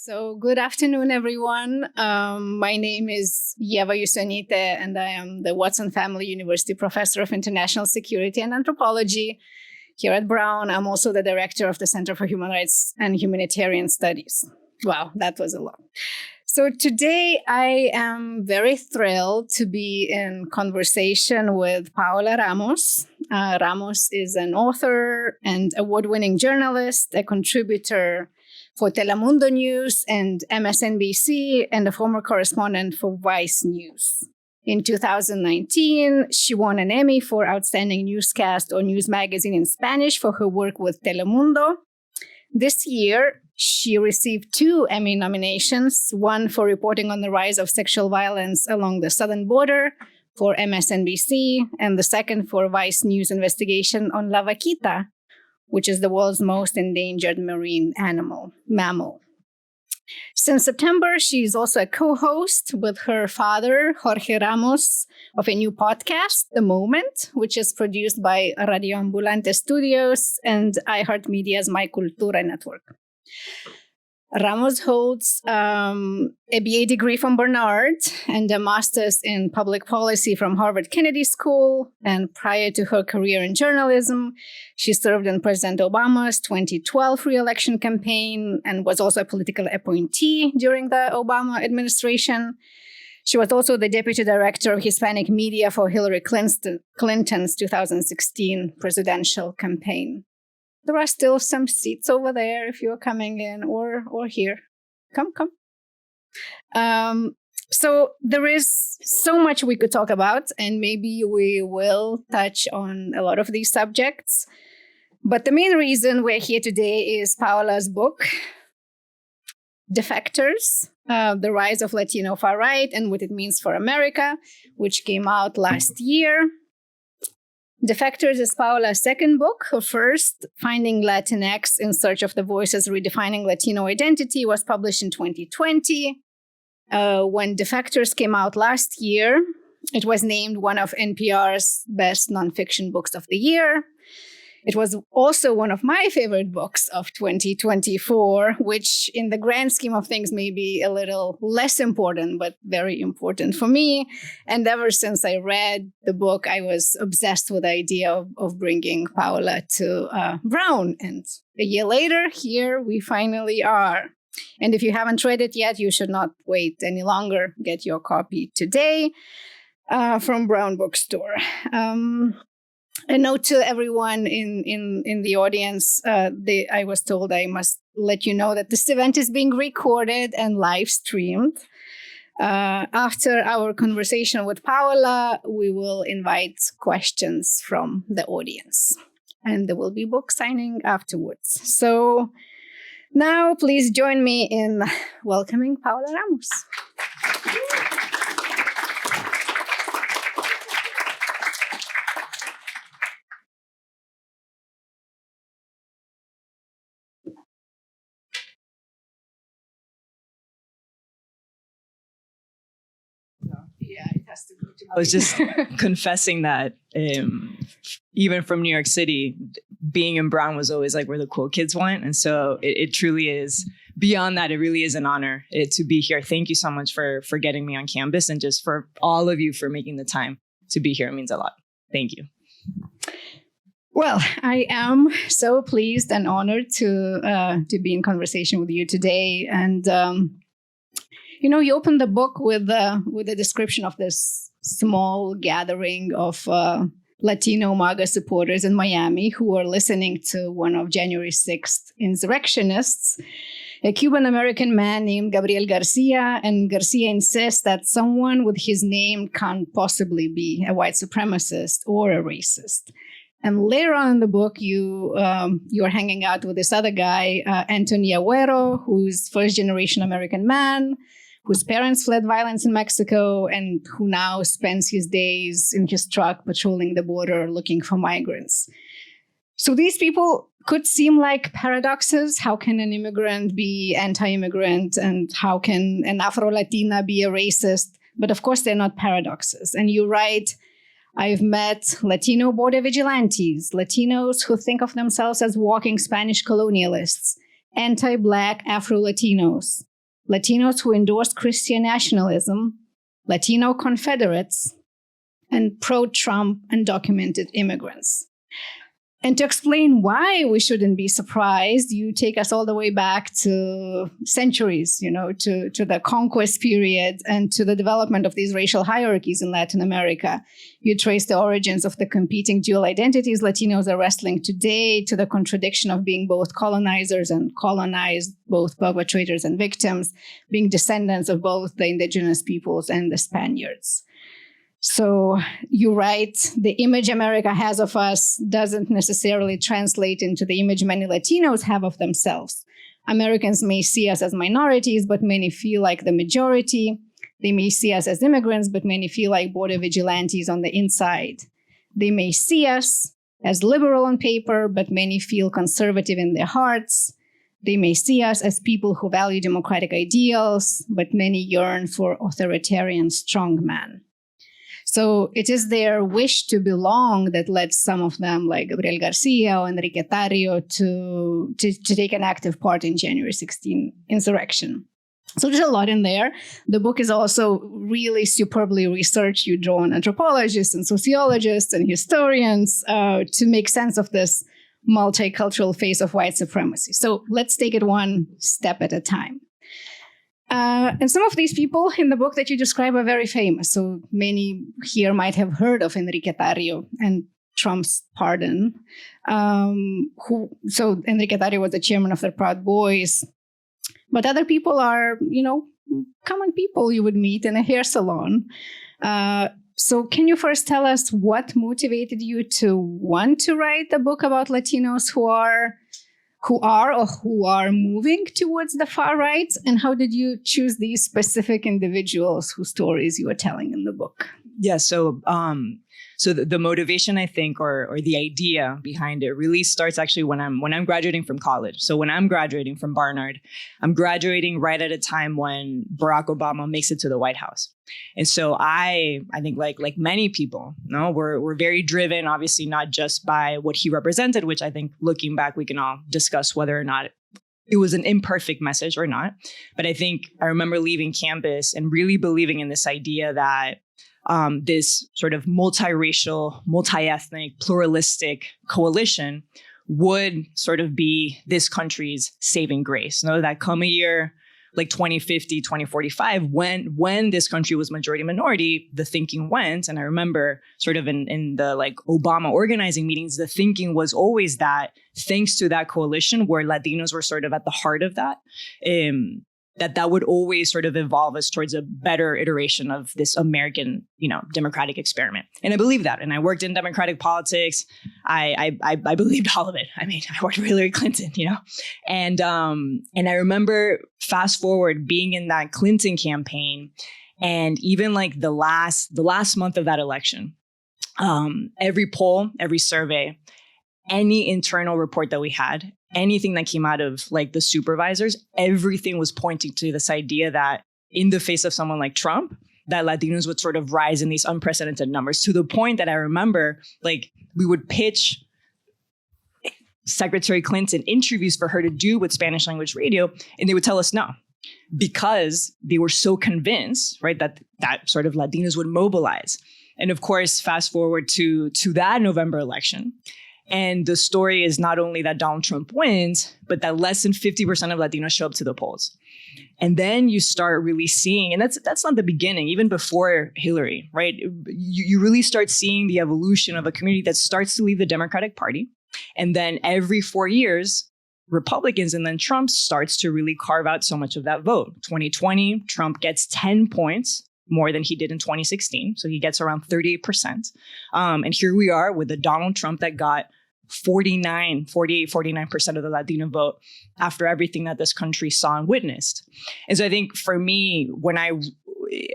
So good afternoon, everyone. My name is Ieva Jusionyte, and I am the Watson Family University Professor of International Security and Anthropology here at Brown. I'm also the Director of the Center for Human Rights and Humanitarian Studies. Wow, that was a lot. So today I am very thrilled to be in conversation with Paola Ramos. Ramos is an author and award-winning journalist, a contributor for Telemundo News and MSNBC, and a former correspondent for Vice News. In 2019, she won an Emmy for Outstanding Newscast or News Magazine in Spanish for her work with Telemundo. This year, she received 2 Emmy nominations, one for reporting on the rise of sexual violence along the southern border for MSNBC, and the second for Vice News investigation on La Vaquita, which is the world's most endangered marine mammal. Since September, she's also a co-host with her father, Jorge Ramos, of a new podcast, The Moment, which is produced by Radio Ambulante Studios and iHeartMedia's My Cultura network. Ramos holds a BA degree from Barnard and a master's in public policy from Harvard Kennedy School. And prior to her career in journalism, she served in President Obama's 2012 re-election campaign and was also a political appointee during the Obama administration. She was also the deputy director of Hispanic media for Hillary Clinton's 2016 presidential campaign. There are still some seats over there if you're coming in or here. Come. So there is so much we could talk about, and maybe we will touch on a lot of these subjects. But the main reason we're here today is Paola's book, Defectors, The Rise of Latino Far Right and What It Means for America, which came out last year. Defectors is Paola's second book. Her first, Finding Latinx in Search of the Voices Redefining Latino Identity, was published in 2020. When Defectors came out last year, it was named one of NPR's best nonfiction books of the year. It was also one of my favorite books of 2024, which in the grand scheme of things may be a little less important, but very important for me. And ever since I read the book, I was obsessed with the idea of bringing Paola to Brown. And a year later, here we finally are. And if you haven't read it yet, you should not wait any longer. Get your copy today from Brown Bookstore. A note to everyone in the audience, I was told I must let you know that this event is being recorded and live streamed. After our conversation with Paola, we will invite questions from the audience, and there will be book signing afterwards. So now please join me in welcoming Paola Ramos. I was just confessing that even from New York City, being in Brown was always like where the cool kids went. And so it truly is, beyond that, it really is an honor to be here. Thank you so much for getting me on campus, and just for all of you for making the time to be here. It means a lot. Thank you. Well, I am so pleased and honored to be in conversation with you today. And you opened the book with a description of this small gathering of Latino MAGA supporters in Miami who were listening to one of January 6th insurrectionists, a Cuban-American man named Gabriel Garcia. And Garcia insists that someone with his name can't possibly be a white supremacist or a racist. And later on in the book, you're hanging out with this other guy, Anthony Agüero, who's first-generation American man, whose parents fled violence in Mexico, and who now spends his days in his truck patrolling the border looking for migrants. So these people could seem like paradoxes. How can an immigrant be anti-immigrant? And how can an Afro-Latina be a racist? But of course, they're not paradoxes. And you write, I've met Latino border vigilantes, Latinos who think of themselves as walking Spanish colonialists, anti-Black Afro-Latinos, Latinos who endorse Christian nationalism, Latino Confederates, and pro-Trump undocumented immigrants. And to explain why we shouldn't be surprised, you take us all the way back to centuries, to the conquest period and to the development of these racial hierarchies in Latin America. You trace the origins of the competing dual identities Latinos are wrestling today, to the contradiction of being both colonizers and colonized, both perpetrators and victims, being descendants of both the indigenous peoples and the Spaniards. So you write, the image America has of us doesn't necessarily translate into the image many Latinos have of themselves. Americans may see us as minorities, but many feel like the majority. They may see us as immigrants, but many feel like border vigilantes on the inside. They may see us as liberal on paper, but many feel conservative in their hearts. They may see us as people who value democratic ideals, but many yearn for authoritarian strongmen. So it is their wish to belong that led some of them, like Gabriel Garcia or Enrique Tarrio, to take an active part in January 16 insurrection. So there's a lot in there. The book is also really superbly researched. You draw on anthropologists and sociologists and historians to make sense of this multicultural face of white supremacy. So let's take it one step at a time. And some of these people in the book that you describe are very famous. So many here might have heard of Enrique Tarrio and Trump's pardon. So Enrique Tarrio was the chairman of the Proud Boys. But other people are, common people you would meet in a hair salon. So can you first tell us what motivated you to want to write a book about Latinos who are moving towards the far right? And how did you choose these specific individuals whose stories you are telling in the book? Yeah, so the motivation, I think, or the idea behind it really starts actually when I'm graduating from college. So when I'm graduating from Barnard, I'm graduating right at a time when Barack Obama makes it to the White House. And so I think like many people, we're very driven, obviously not just by what he represented, which I think looking back, we can all discuss whether or not it was an imperfect message or not. But I think I remember leaving campus and really believing in this idea that this sort of multiracial, multi-ethnic, pluralistic coalition would sort of be this country's saving grace. That come a year like 2050, 2045, when this country was majority minority, the thinking went, and I remember sort of in the like Obama organizing meetings, the thinking was always that thanks to that coalition where Latinos were sort of at the heart of that, that would always sort of evolve us towards a better iteration of this American, democratic experiment. And I believe that. And I worked in democratic politics. I believed all of it. I mean, I worked with Hillary Clinton, and I remember fast forward being in that Clinton campaign, and even like the last month of that election, every poll, every survey, any internal report that we had, anything that came out of like the supervisors, everything was pointing to this idea that in the face of someone like Trump, that Latinos would sort of rise in these unprecedented numbers, to the point that I remember like we would pitch Secretary Clinton interviews for her to do with Spanish language radio, and they would tell us no, because they were so convinced, right, that sort of Latinos would mobilize. And of course, fast forward to that November election. And the story is not only that Donald Trump wins, but that less than 50% of Latinos show up to the polls. And then you start really seeing, and that's not the beginning, even before Hillary, right? You really start seeing the evolution of a community that starts to leave the Democratic Party. And then every 4 years, Republicans and then Trump starts to really carve out so much of that vote. 2020, Trump gets 10 points more than he did in 2016. So he gets around 38%. And here we are with a Donald Trump that got 49% of the Latino vote after everything that this country saw and witnessed. And so I think for me,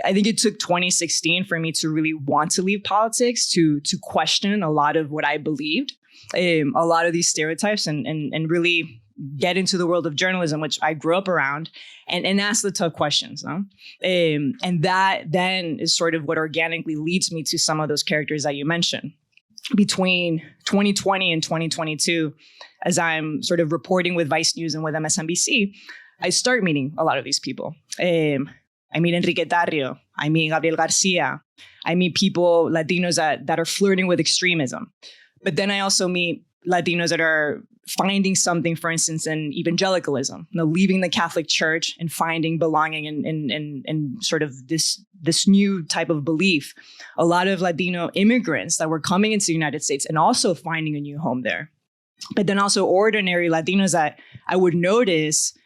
I think it took 2016 for me to really want to leave politics, to question a lot of what I believed, a lot of these stereotypes, and really get into the world of journalism, which I grew up around, and ask the tough questions. And that then is sort of what organically leads me to some of those characters that you mentioned. Between 2020 and 2022, as I'm sort of reporting with Vice News and with MSNBC, I start meeting a lot of these people. I meet Enrique Tarrio. I meet Gabriel Garcia. I meet people, Latinos that are flirting with extremism. But then I also meet Latinos that are finding something, for instance, in evangelicalism, leaving the Catholic Church and finding belonging in sort of this new type of belief. A lot of Latino immigrants that were coming into the United States and also finding a new home there. But then also ordinary Latinos that I would notice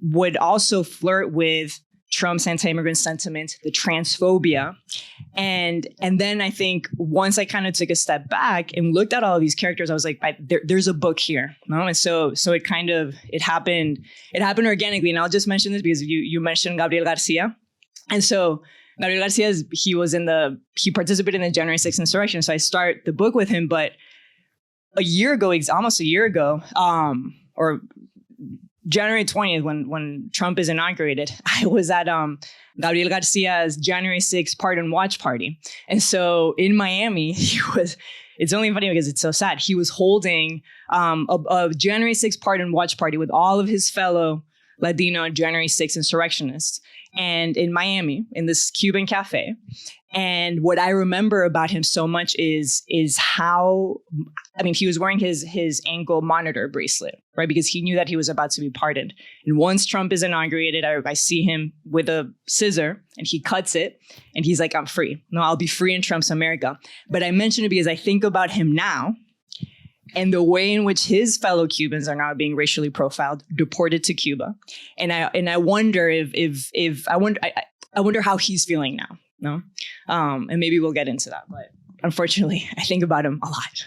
would also flirt with Trump's anti-immigrant sentiment, the transphobia. And then I think once I kind of took a step back and looked at all of these characters, I was like, there's a book here. No? And so it happened organically. And I'll just mention this because you mentioned Gabriel Garcia. And so Gabriel Garcia, he participated in the January 6th insurrection. So I start the book with him, but almost a year ago, or January 20th, when Trump is inaugurated, I was at Gabriel Garcia's January 6th pardon watch party. And so in Miami, it's only funny because it's so sad. He was holding a January 6th pardon watch party with all of his fellow Latino January 6th insurrectionists. And in Miami, in this Cuban cafe. And what I remember about him so much is how, he was wearing his ankle monitor bracelet, right? Because he knew that he was about to be pardoned. And once Trump is inaugurated, I see him with a scissor and he cuts it and he's like, I'm free. No, I'll be free in Trump's America. But I mention it because I think about him now and the way in which his fellow Cubans are now being racially profiled, deported to Cuba. And I wonder I wonder how he's feeling now. No, and maybe we'll get into that. But unfortunately, I think about him a lot.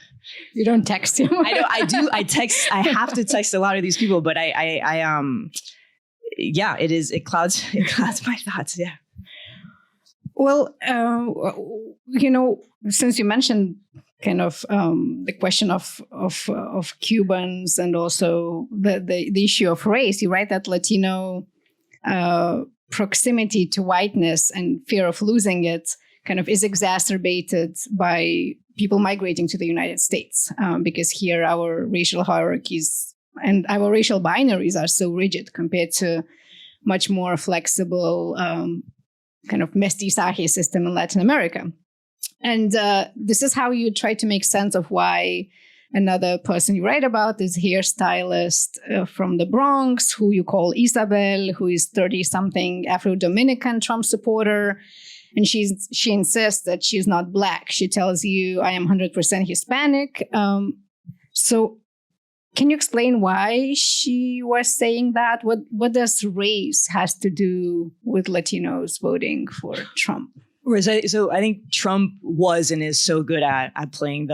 You don't text him. I do. I text. I have to text a lot of these people. But it clouds my thoughts. Yeah. Well, since you mentioned kind of the question of Cubans and also the issue of race, you write that Latino proximity to whiteness and fear of losing it kind of is exacerbated by people migrating to the United States, because here our racial hierarchies and our racial binaries are so rigid compared to much more flexible kind of mestizaje system in Latin America. And this is how you try to make sense of why another person you write about is hairstylist from the Bronx, who you call Isabel, who is 30-something Afro-Dominican Trump supporter. And she insists that she's not Black. She tells you, I am 100% Hispanic. So can you explain why she was saying that? What does race has to do with Latinos voting for Trump? So I think Trump was and is so good at playing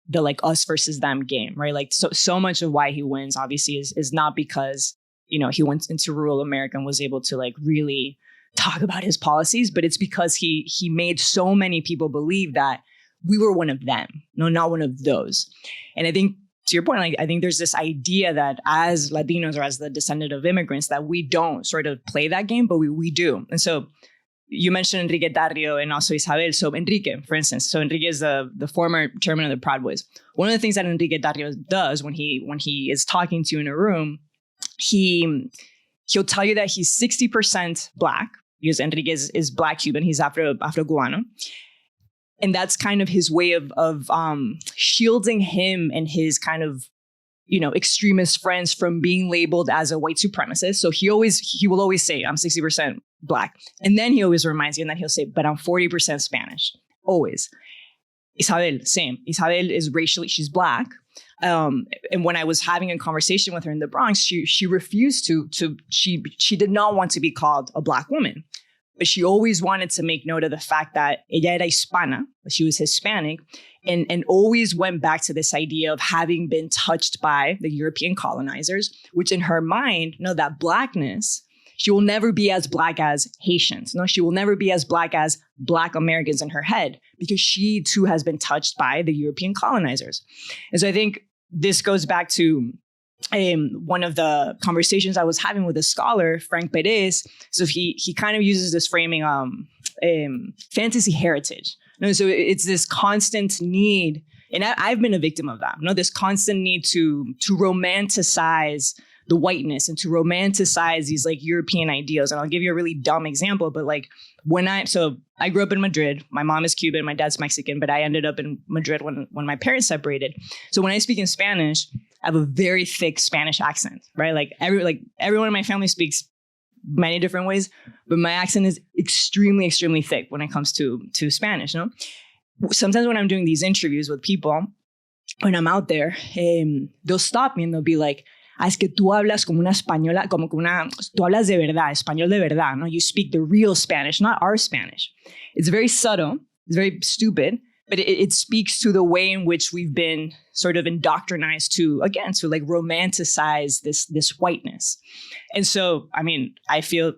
the like us versus them game, right? Like so much of why he wins obviously is not because, he went into rural America and was able to like really talk about his policies, but it's because he made so many people believe that we were one of them, no, not one of those. And I think to your point, like, I think there's this idea that as Latinos or as the descendant of immigrants that we don't sort of play that game, but we do. And so you mentioned Enrique Tarrio and also Isabel. So Enrique, for instance, Enrique is the former chairman of the Proud Boys. One of the things that Enrique Tarrio does when he is talking to you in a room, he'll tell you that he's 60% Black, because Enrique is Black Cuban, he's Afro-Cubano. And that's kind of his way of shielding him and his kind of, extremist friends from being labeled as a white supremacist. So he will always say, I'm 60% Black. And then he always reminds you, and then he'll say, but I'm 40% Spanish. Always. Isabel, same. Isabel is racially, she's Black. And when I was having a conversation with her in the Bronx, she refused she did not want to be called a Black woman. But she always wanted to make note of the fact that ella era hispana, she was Hispanic, and always went back to this idea of having been touched by the European colonizers, which in her mind, that Blackness, she will never be as Black as Haitians. No, she will never be as Black as Black Americans in her head, because she too has been touched by the European colonizers. And so I think this goes back to one of the conversations I was having with a scholar, Frank Perez. So he kind of uses this framing, fantasy heritage. So it's this constant need, and I've been a victim of that. This constant need to romanticize the whiteness and to romanticize these like European ideals. And I'll give you a really dumb example, but like I grew up in Madrid. My mom is Cuban, my dad's Mexican, but I ended up in Madrid when my parents separated. So when I speak in Spanish, I have a very thick Spanish accent, right? Like everyone in my family speaks many different ways, but my accent is extremely, extremely thick when it comes to Spanish, no? Sometimes when I'm doing these interviews with people, when I'm out there, they'll stop me and they'll be like, es que tú hablas como una española, tú hablas de verdad, español de verdad, no? You speak the real Spanish, not our Spanish. It's very subtle, it's very stupid, but it speaks to the way in which we've been sort of indoctrinized to like romanticize this whiteness. And so, I mean, I feel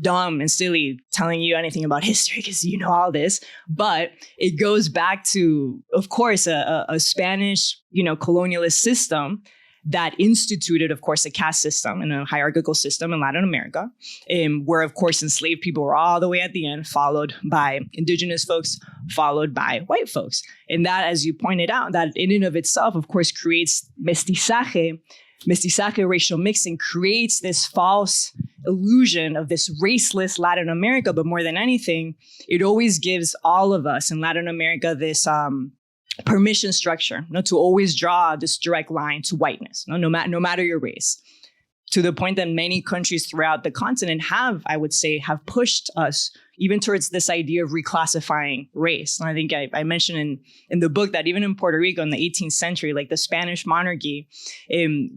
dumb and silly telling you anything about history because you know all this, but it goes back to, of course, a Spanish, colonialist system that instituted, of course, a caste system and a hierarchical system in Latin America, where, of course, enslaved people were all the way at the end, followed by indigenous folks, followed by white folks. And that, as you pointed out, that in and of itself, of course, creates mestizaje, racial mixing, creates this false illusion of this raceless Latin America. But more than anything, it always gives all of us in Latin America this permission structure, to always draw this direct line to whiteness, no matter your race, to the point that many countries throughout the continent have pushed us even towards this idea of reclassifying race. And I think I mentioned in the book that even in Puerto Rico in the 18th century, like the Spanish monarchy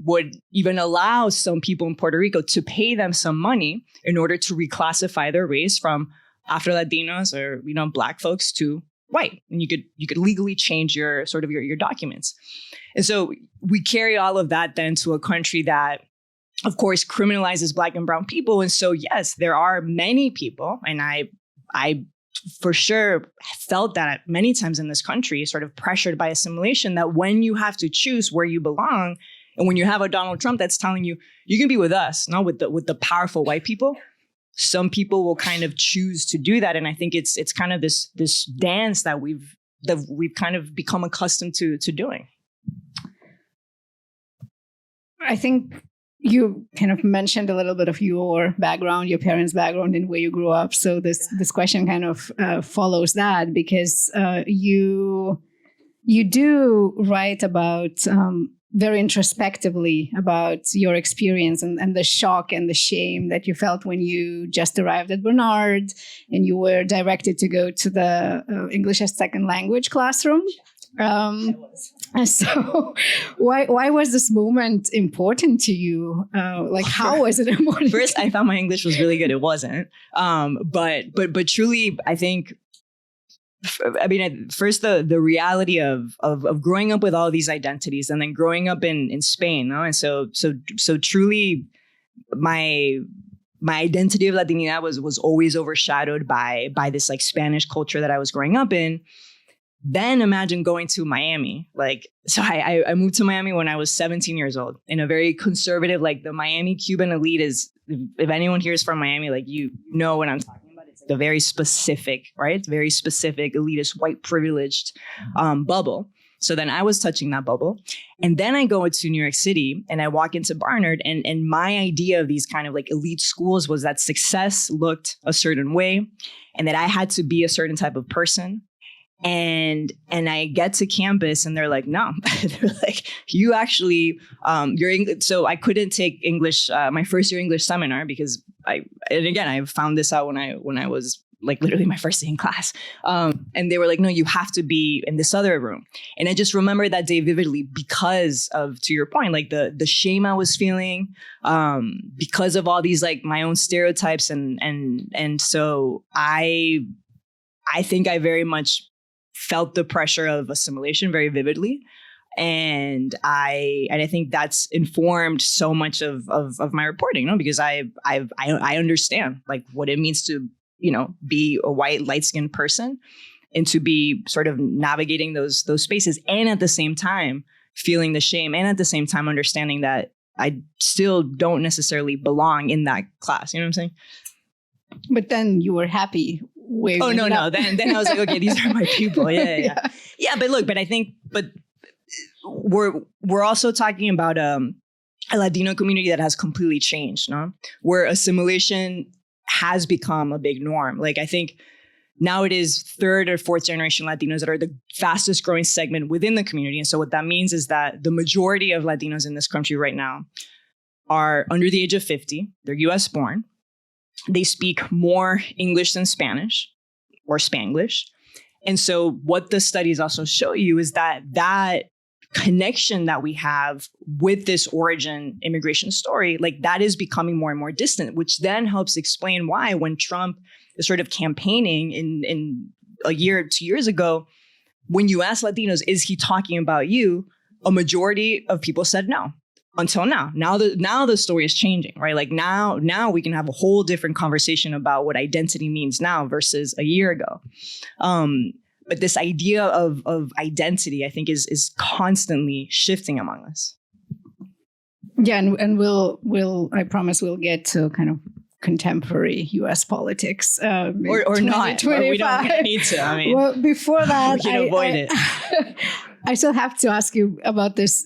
would even allow some people in Puerto Rico to pay them some money in order to reclassify their race from Afro-Latinos or, Black folks to white, and you could legally change your documents. And so we carry all of that then to a country that, of course, criminalizes Black and brown people. And so, yes, there are many people, and I for sure felt that many times in this country, sort of pressured by assimilation, that when you have to choose where you belong, and when you have a Donald Trump that's telling you, you can be with us, not with the powerful white people, some people will kind of choose to do that. And I think it's kind of this dance that we've kind of become accustomed to doing. I think you kind of mentioned a little bit of your background, your parents' background and where you grew up. So this question kind of follows that, because you do write about very introspectively about your experience and the shock and the shame that you felt when you just arrived at Barnard and you were directed to go to the English as second language classroom. So why was this moment important to you? How was it important? First, I thought my English was really good. It wasn't. But truly, I think, first the reality of growing up with all these identities and then growing up in Spain, no? And so truly my identity of Latinidad was always overshadowed by this like Spanish culture that I was growing up in. Then imagine going to Miami. I moved to Miami when I was 17 years old in a very conservative, the Miami Cuban elite is, if anyone here is from Miami, you know what I'm talking about. It's a very specific, right? Very specific, elitist, white privileged bubble. So then I was touching that bubble. And then I go into New York City and I walk into Barnard, and my idea of these kind of elite schools was that success looked a certain way and that I had to be a certain type of person. And I get to campus and they're like, no, they're like, you actually, you're English. So I couldn't take English, my first year English seminar because I found this out when I was literally my first day in class. And they were like, no, you have to be in this other room. And I just remember that day vividly because of, to your point, the shame I was feeling, because of all these my own stereotypes. And so I think I very much felt the pressure of assimilation very vividly. And I think that's informed so much of my reporting, because I understand what it means to, be a white, light-skinned person and to be sort of navigating those spaces. And at the same time, feeling the shame, and at the same time, understanding that I still don't necessarily belong in that class. You know what I'm saying? But then you were happy. Oh, no. Then I was like, okay, these are my people. Yeah. But look, but I think, we're also talking about a Latino community that has completely changed, no? Where assimilation has become a big norm. Like, I think now it is third or fourth generation Latinos that are the fastest growing segment within the community. And so what that means is that the majority of Latinos in this country right now are under the age of 50. They're US born. They speak more English than Spanish or Spanglish. And so what the studies also show you is that that connection that we have with this origin immigration story, like that is becoming more and more distant, which then helps explain why when Trump is sort of campaigning in a year or 2 years ago, when you ask Latinos, is he talking about you? A majority of people said no. Until now. Now the story is changing, right? Like now we can have a whole different conversation about what identity means now versus a year ago. But this idea of identity, I think, is constantly shifting among us. Yeah, and we'll I promise we'll get to kind of contemporary U.S. politics, or not. Or we don't need to. I mean, well, before that, we can avoid it. I still have to ask you about this.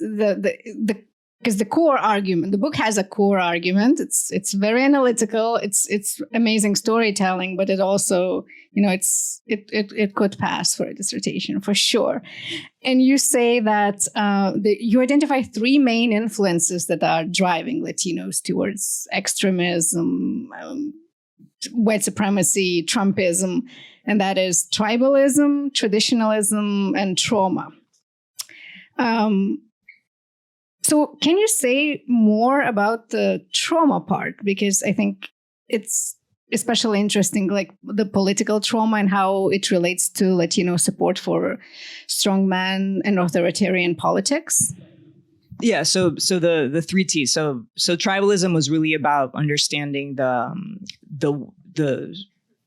Because the core argument, the book has a core argument. It's very analytical. It's amazing storytelling, but it also, it could pass for a dissertation for sure. And you say that you identify three main influences that are driving Latinos towards extremism, white supremacy, Trumpism, and that is tribalism, traditionalism, and trauma. So can you say more about the trauma part? Because I think it's especially interesting, like the political trauma and how it relates to Latino support for strongman and authoritarian politics. Yeah, so the three T's. So tribalism was really about understanding the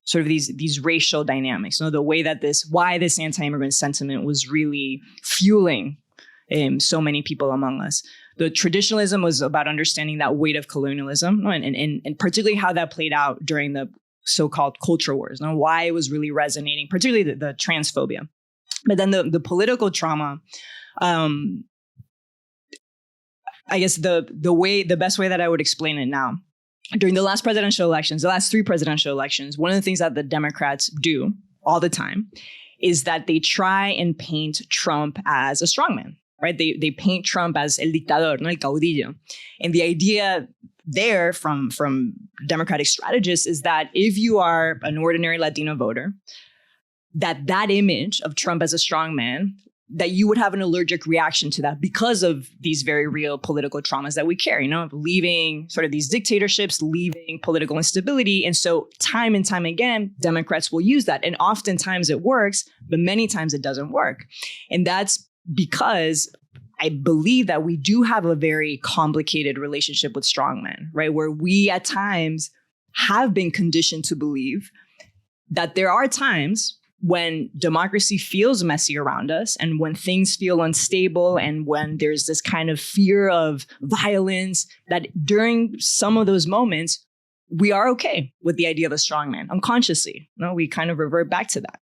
sort of these racial dynamics. The way that why this anti-immigrant sentiment was really fueling so many people among us. The traditionalism was about understanding that weight of colonialism, and particularly how that played out during the so-called culture wars, why it was really resonating, particularly the transphobia. But then the political trauma, I guess the best way that I would explain it now, during the last three presidential elections, one of the things that the Democrats do all the time is that they try and paint Trump as a strongman. Right? They paint Trump as el dictador, no el caudillo. And the idea there from Democratic strategists is that if you are an ordinary Latino voter, that image of Trump as a strongman, that you would have an allergic reaction to that because of these very real political traumas that we carry, leaving sort of these dictatorships, leaving political instability. And so time and time again, Democrats will use that. And oftentimes it works, but many times it doesn't work. And that's because I believe that we do have a very complicated relationship with strongmen, right? Where we at times have been conditioned to believe that there are times when democracy feels messy around us and when things feel unstable and when there's this kind of fear of violence, that during some of those moments, we are okay with the idea of a strongman unconsciously. We kind of revert back to that.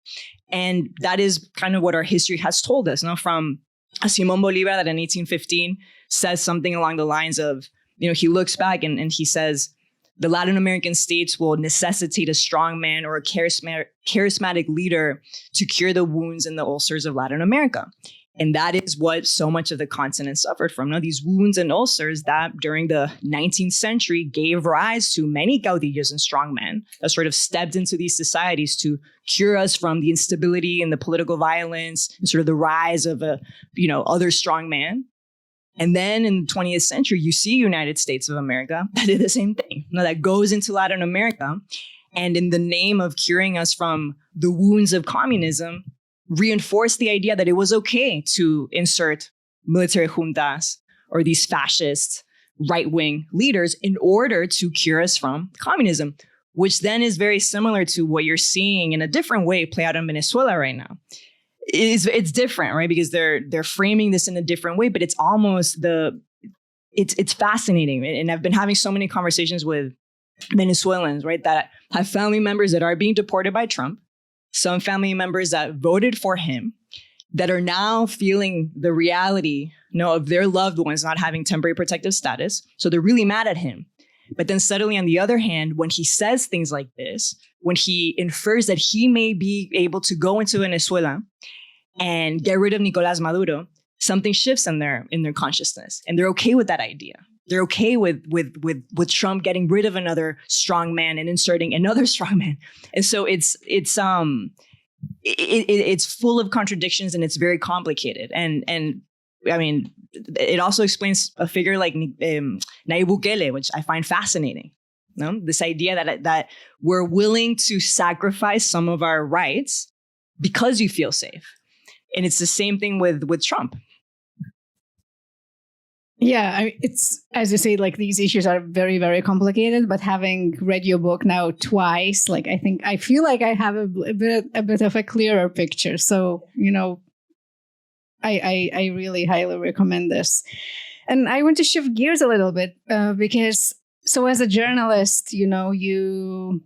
And that is kind of what our history has told us, from Simón Bolívar, that in 1815 says something along the lines of, he looks back and he says, the Latin American states will necessitate a strong man or a charismatic leader to cure the wounds and the ulcers of Latin America. And that is what so much of the continent suffered from. These wounds and ulcers that during the 19th century gave rise to many caudillos and strongmen that sort of stepped into these societies to cure us from the instability and the political violence and sort of the rise of other strongmen. And then in the 20th century, you see United States of America that did the same thing. That goes into Latin America. And in the name of curing us from the wounds of communism, reinforced the idea that it was okay to insert military juntas or these fascist right-wing leaders in order to cure us from communism, which then is very similar to what you're seeing in a different way play out in Venezuela right now. It's different, right? Because they're framing this in a different way, but it's almost it's fascinating. And I've been having so many conversations with Venezuelans, right, that have family members that are being deported by Trump, some family members that voted for him, that are now feeling the reality of their loved ones not having temporary protective status. So they're really mad at him. But then suddenly, on the other hand, when he says things like this, when he infers that he may be able to go into Venezuela and get rid of Nicolás Maduro, something shifts in their consciousness, and they're okay with that idea. They're okay with Trump getting rid of another strong man and inserting another strong man. And so it's full of contradictions, and it's very complicated. And I mean, it also explains a figure like Nayib Bukele, which I find fascinating. This idea that we're willing to sacrifice some of our rights because you feel safe. And it's the same thing with Trump. Yeah, it's, as you say, like, these issues are very, very complicated. But having read your book now twice, like, I feel like I have a bit of a clearer picture. So, I really highly recommend this. And I want to shift gears a little bit because, so as a journalist, you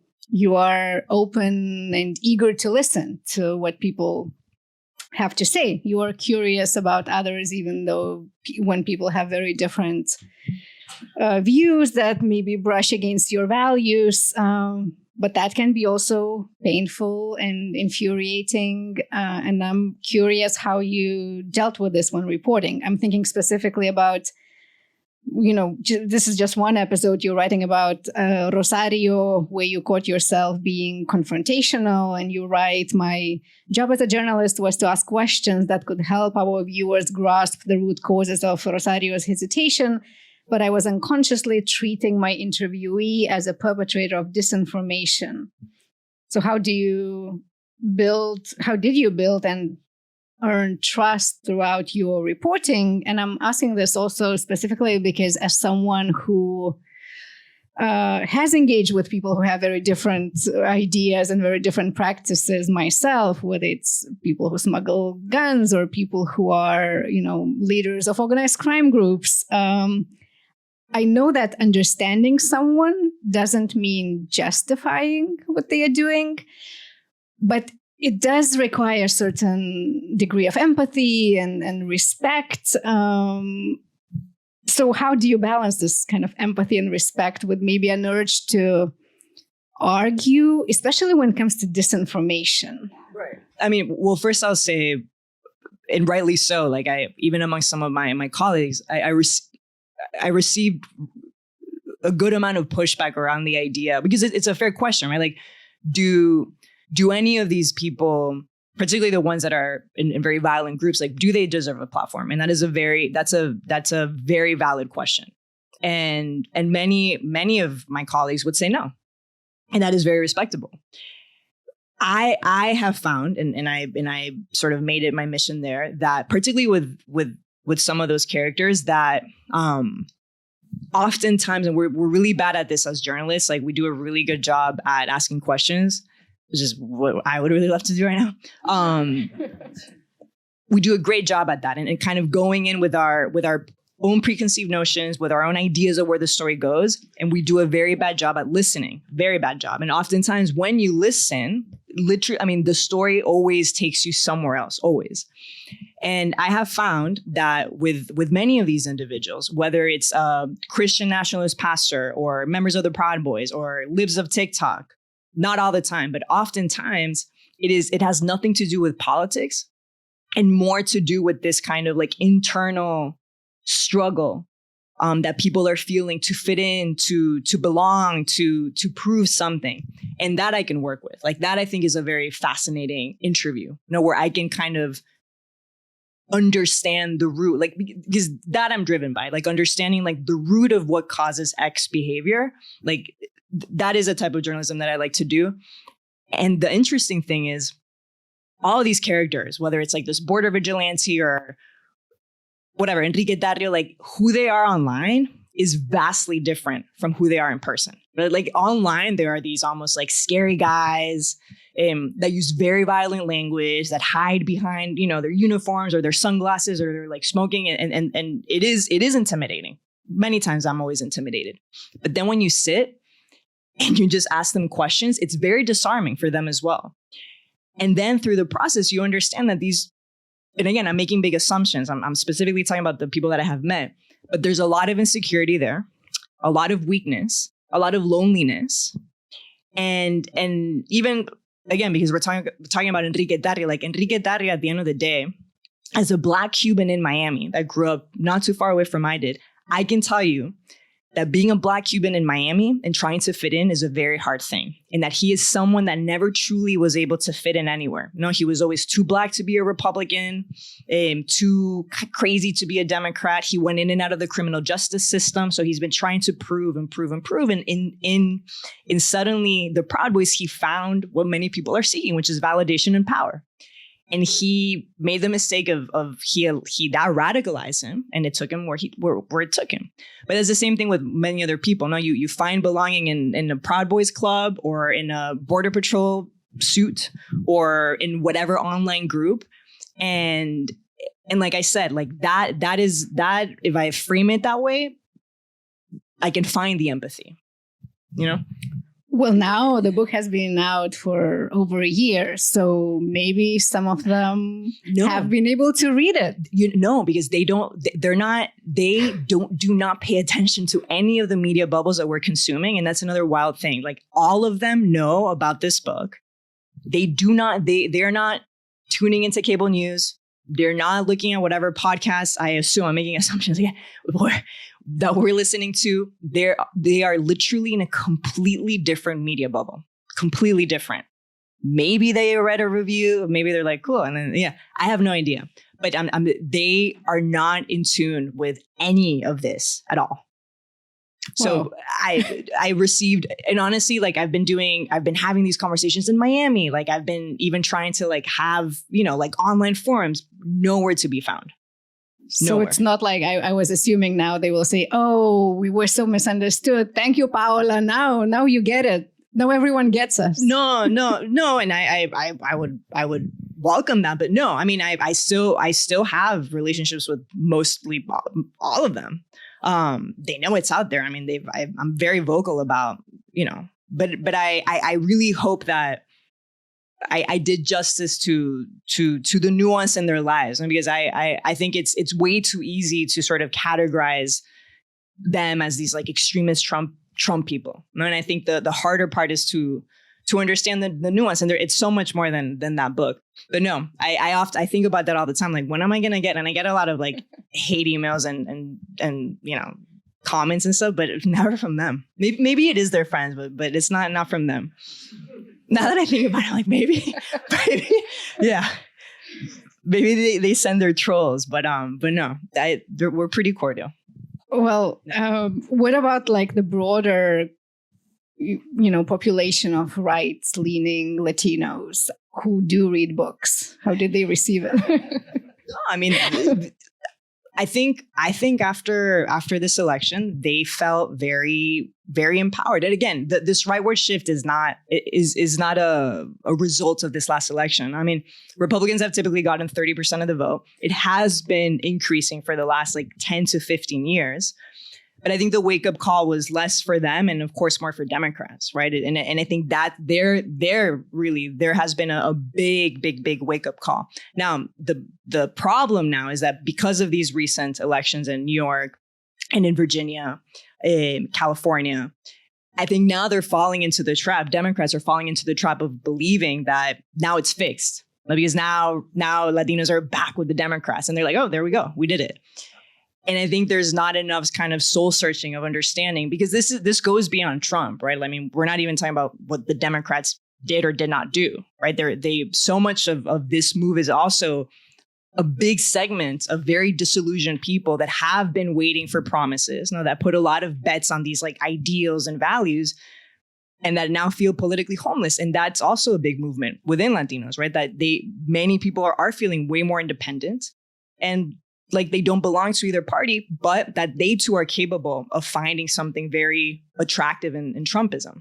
are open and eager to listen to what people have to say. You are curious about others, even though when people have very different views that maybe brush against your values. But that can be also painful and infuriating. And I'm curious how you dealt with this when reporting. I'm thinking specifically about, this is just one episode you're writing about Rosario, where you caught yourself being confrontational. And you write, my job as a journalist was to ask questions that could help our viewers grasp the root causes of Rosario's hesitation. But I was unconsciously treating my interviewee as a perpetrator of disinformation. So how did you build and earn trust throughout your reporting? And I'm asking this also specifically because, as someone who has engaged with people who have very different ideas and very different practices myself, whether it's people who smuggle guns or people who are, leaders of organized crime groups, I know that understanding someone doesn't mean justifying what they are doing, but it does require a certain degree of empathy and respect. So how do you balance this kind of empathy and respect with maybe an urge to argue, especially when it comes to disinformation? Right. I mean, well, first I'll say, and rightly so, like even among some of my colleagues, I received a good amount of pushback around the idea, because it's a fair question, right? Like, do any of these people, particularly the ones that are in very violent groups, like, do they deserve a platform? And that's a very valid question. And many of my colleagues would say no. And that is very respectable. I have found, and I sort of made it my mission there, that particularly with some of those characters, that oftentimes, and we're really bad at this as journalists, like, we do a really good job at asking questions, which is what I would really love to do right now. We do a great job at that, and kind of going in with our own preconceived notions, with our own ideas of where the story goes. And we do a very bad job at listening, very bad job. And oftentimes when you listen, literally, I mean, the story always takes you somewhere else, always. And I have found that with many of these individuals, whether it's a Christian nationalist pastor or members of the Proud Boys or libs of TikTok, not all the time, but oftentimes it has nothing to do with politics and more to do with this kind of like internal struggle that people are feeling to fit in, to belong, to prove something. And that I can work with. Like, that I think is a very fascinating interview, where I can kind of understand the root, like, because that I'm driven by, like, understanding like the root of what causes X behavior. Like, that is a type of journalism that I like to do. And the interesting thing is, all of these characters, whether it's like this border vigilante or whatever, Enrique Tarrio, like, who they are online is vastly different from who they are in person. But like, online, there are these almost like scary guys that use very violent language, that hide behind, their uniforms or their sunglasses, or they're like smoking. And it is intimidating. Many times I'm always intimidated. But then when you sit and you just ask them questions, it's very disarming for them as well. And then through the process, you understand that these and again, I'm making big assumptions. I'm specifically talking about the people that I have met, but there's a lot of insecurity there, a lot of weakness, a lot of loneliness. And even, again, because we're talking about Enrique Tarria, like Enrique Tarria, at the end of the day, as a Black Cuban in Miami that grew up not too far away from I did, I can tell you that being a Black Cuban in Miami and trying to fit in is a very hard thing. And that he is someone that never truly was able to fit in anywhere. No, he was always too Black to be a Republican, too crazy to be a Democrat. He went in and out of the criminal justice system. So he's been trying to prove. And in suddenly the Proud Boys, he found what many people are seeking, which is validation and power. And he made the mistake of that radicalized him, and it took him where it took him. But it's the same thing with many other people. No, you find belonging in a Proud Boys club or in a Border Patrol suit or in whatever online group, and like I said, like that is if I frame it that way, I can find the empathy. You know. Well, now the book has been out for over a year, so maybe some of them have been able to read it. Because they do not pay attention to any of the media bubbles that we're consuming. And that's another wild thing. Like, all of them know about this book. They're not tuning into cable news. They're not looking at whatever podcasts, I assume, I'm making assumptions that we're listening to. They are literally in a completely different media bubble, completely different. Maybe they read a review, maybe they're like, cool. And then, I have no idea. But they are not in tune with any of this at all. So I received, and honestly, like I've been having these conversations in Miami. Like I've been even trying to like have, like online forums, nowhere to be found. So it's not like I was assuming now they will say, oh, we were so misunderstood. Thank you, Paola. Now you get it. Now everyone gets us. No. And I would welcome that. But no, I mean, I still have relationships with mostly all of them. They know it's out there. I mean, I'm very vocal about, but I really hope that I did justice to the nuance in their lives. And because I think it's way too easy to sort of categorize them as these like extremist Trump people. And I think the harder part is to understand the nuance. And it's so much more than that book. But no, I think about that all the time. Like, when am I going to get, and I get a lot of like hate emails and comments and stuff, but never from them. Maybe it is their friends, but it's not from them. Now that I think about it, like maybe, yeah, maybe they send their trolls, but no, we're pretty cordial. Well, what about like the broader, population of right-leaning Latinos who do read books? How did they receive it? No, I mean, I think after this election, they felt very, very empowered. And again, this rightward shift is not a result of this last election. I mean, Republicans have typically gotten 30% of the vote. It has been increasing for the last like 10 to 15 years. But I think the wake up call was less for them and of course more for Democrats, right? And I think that there has been a big wake up call. Now, the problem now is that because of these recent elections in New York and in Virginia, in California, I think now they're falling into the trap. Democrats are falling into the trap of believing that now it's fixed. Because now Latinos are back with the Democrats and they're like, oh, there we go. We did it. And I think there's not enough kind of soul searching of understanding, because this goes beyond Trump, right? I mean, we're not even talking about what the Democrats did or did not do, right? They so much of this move is also a big segment of very disillusioned people that have been waiting for promises, that put a lot of bets on these like ideals and values, and that now feel politically homeless. And that's also a big movement within Latinos, right? That many people are feeling way more independent and like they don't belong to either party, but that they too are capable of finding something very attractive in Trumpism.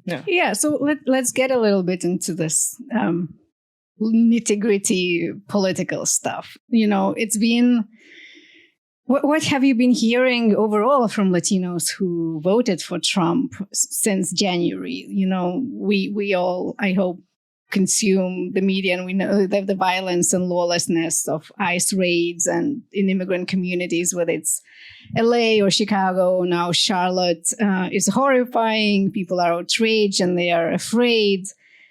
Yeah. So let's get a little bit into this nitty-gritty political stuff. It's been, what have you been hearing overall from Latinos who voted for Trump since January? We all, I hope, consume the media, and we know that the violence and lawlessness of ICE raids and in immigrant communities, whether it's LA or Chicago, now Charlotte, is horrifying. People are outraged and they are afraid.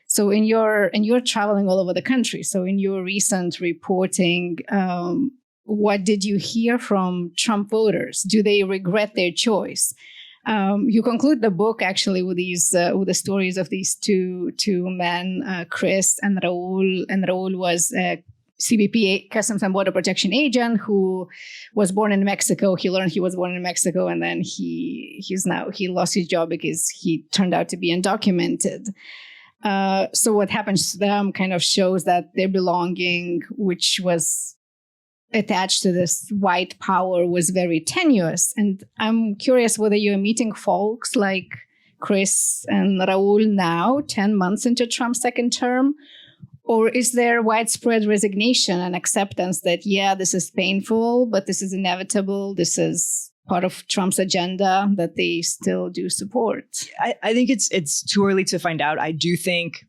So and you're traveling all over the country. So in your recent reporting, what did you hear from Trump voters? Do they regret their choice? You conclude the book actually with the stories of these two men, Chris and Raul. And Raul was a CBP, Customs and Border Protection agent, who was born in Mexico. He learned he was born in Mexico, and then he lost his job because he turned out to be undocumented. So what happens to them kind of shows that their belonging, which was attached to this white power, was very tenuous. And I'm curious whether you're meeting folks like Chris and Raul now, 10 months into Trump's second term, or is there widespread resignation and acceptance that, yeah, this is painful, but this is inevitable, this is part of Trump's agenda, that they still do support? I think it's too early to find out. I do think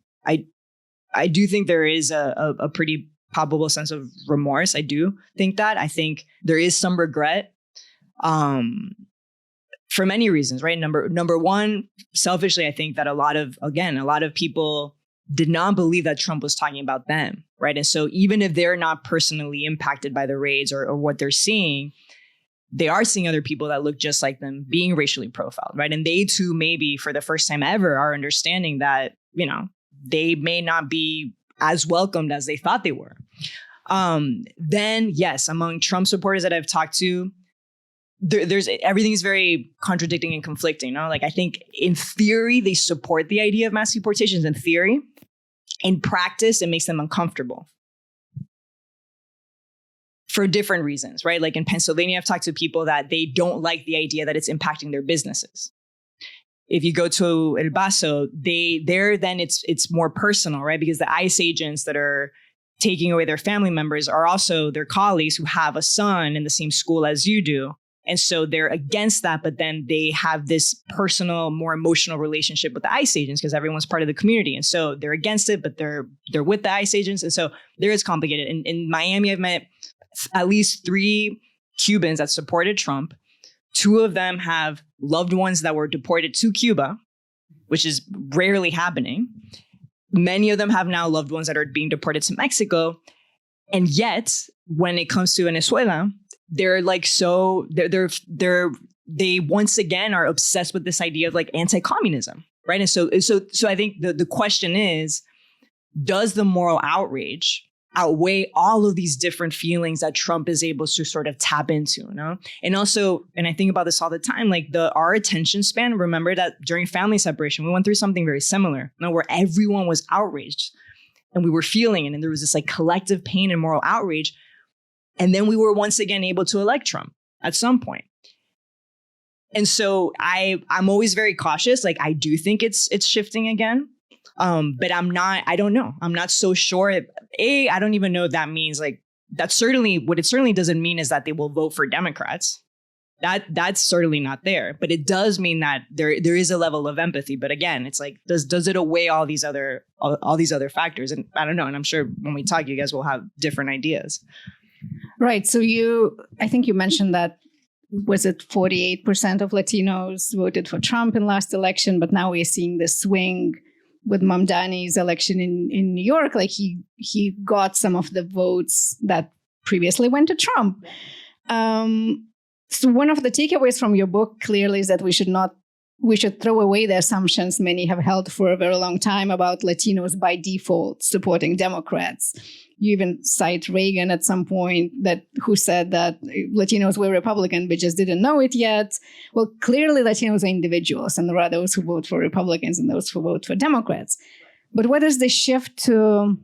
there is a pretty palpable sense of remorse. I do think that. I think there is some regret for many reasons, right? Number one, selfishly, I think that a lot of people did not believe that Trump was talking about them, right? And so even if they're not personally impacted by the raids or what they're seeing, they are seeing other people that look just like them being racially profiled, right? And they too, maybe for the first time ever, are understanding that, they may not be as welcomed as they thought they were. Then, yes, among Trump supporters that I've talked to, there's everything is very contradicting and conflicting. Like, I think in theory, they support the idea of mass deportations in theory. In practice, it makes them uncomfortable for different reasons, right? Like in Pennsylvania, I've talked to people that they don't like the idea that it's impacting their businesses. If you go to El Paso, then it's more personal, right? Because the ICE agents that are taking away their family members are also their colleagues who have a son in the same school as you do. And so they're against that, but then they have this personal, more emotional relationship with the ICE agents because everyone's part of the community. And so they're against it, but they're with the ICE agents. And so there is complicated. In Miami, I've met at least 3 Cubans that supported Trump. 2 of them have loved ones that were deported to Cuba, which is rarely happening. Many of them have now loved ones that are being deported to Mexico. And yet, when it comes to Venezuela, they're like, they once again are obsessed with this idea of like anti-communism, right? And so I think the question is, does the moral outrage outweigh all of these different feelings that Trump is able to sort of tap into, And also, and I think about this all the time, like our attention span, remember that during family separation, we went through something very similar, where everyone was outraged and we were feeling it. And there was this like collective pain and moral outrage. And then we were once again able to elect Trump at some point. And so I'm always very cautious. Like, I do think it's shifting again. But I don't know. I'm not so sure. I don't even know if that means like, what it certainly doesn't mean is that they will vote for Democrats. That's certainly not there, but it does mean that there is a level of empathy. But again, it's like, does it outweigh all these other factors? And I don't know. And I'm sure when we talk, you guys will have different ideas. Right. So I think you mentioned that, was it 48% of Latinos voted for Trump in last election, but now we're seeing the swing with Mamdani's election in New York. Like he got some of the votes that previously went to Trump. So one of the takeaways from your book clearly is that we should throw away the assumptions many have held for a very long time about Latinos by default supporting Democrats. You even cite Reagan at some point who said that Latinos were Republican but just didn't know it yet. Well, clearly Latinos are individuals, and there are those who vote for Republicans and those who vote for Democrats. But what does the shift to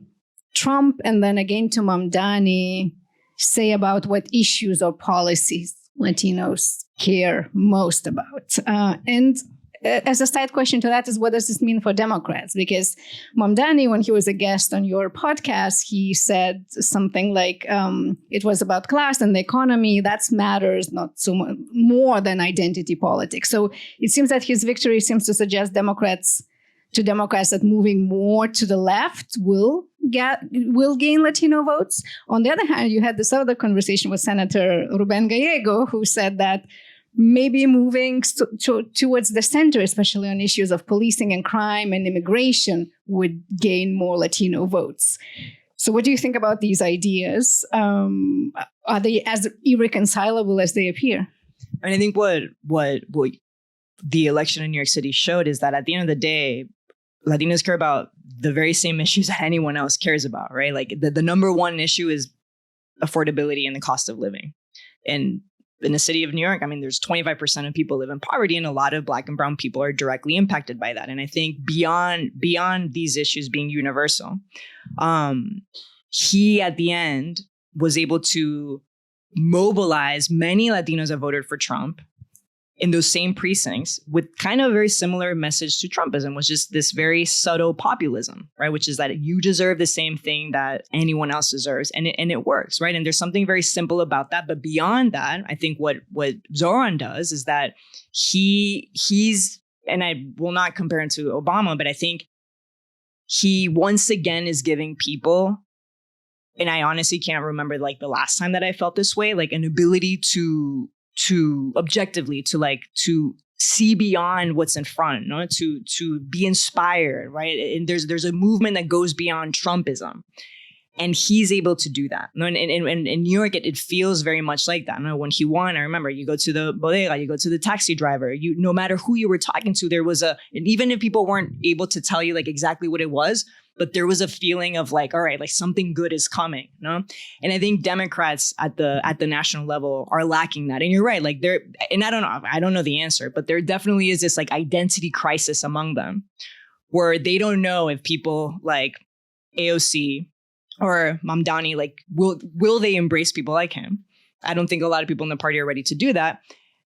Trump and then again to Mamdani say about what issues or policies Latinos care most about? And as a side question to that is, what does this mean for Democrats? Because Mamdani, when he was a guest on your podcast, he said something like, it was about class and the economy. That matters not so much more than identity politics. So it seems that his victory seems to suggest Democrats to Democrats that moving more to the left will gain Latino votes. On the other hand, you had this other conversation with Senator Ruben Gallego, who said that maybe moving towards the center, especially on issues of policing and crime and immigration, would gain more Latino votes. So what do you think about these ideas? Are they as irreconcilable as they appear? And I think what the election in New York City showed is that at the end of the day, Latinos care about the very same issues that anyone else cares about, right? Like the number one issue is affordability and the cost of living. And in the city of New York, I mean, there's 25% of people live in poverty, and a lot of Black and brown people are directly impacted by that. And I think beyond these issues being universal, he at the end was able to mobilize many Latinos that voted for Trump in those same precincts with kind of a very similar message to Trumpism, which is this very subtle populism, right? Which is that you deserve the same thing that anyone else deserves. And it works, right? And there's something very simple about that. But beyond that, I think what Zoran does is that he's, and I will not compare him to Obama, but I think he once again is giving people, and I honestly can't remember like the last time that I felt this way, like an ability to objectively to see beyond what's in front, no? to be inspired, right? And there's a movement that goes beyond Trumpism, and he's able to do that. No? And in New York, it feels very much like that. No? When he won, I remember you go to the bodega, you go to the taxi driver, no matter who you were talking to, there was and even if people weren't able to tell you like exactly what it was, but there was a feeling of like, all right, like something good is coming, no? And I think Democrats at the national level are lacking that. And you're right, like and I don't know the answer, but there definitely is this like identity crisis among them where they don't know if people like AOC or Mamdani, like, will they embrace people like him? I don't think a lot of people in the party are ready to do that.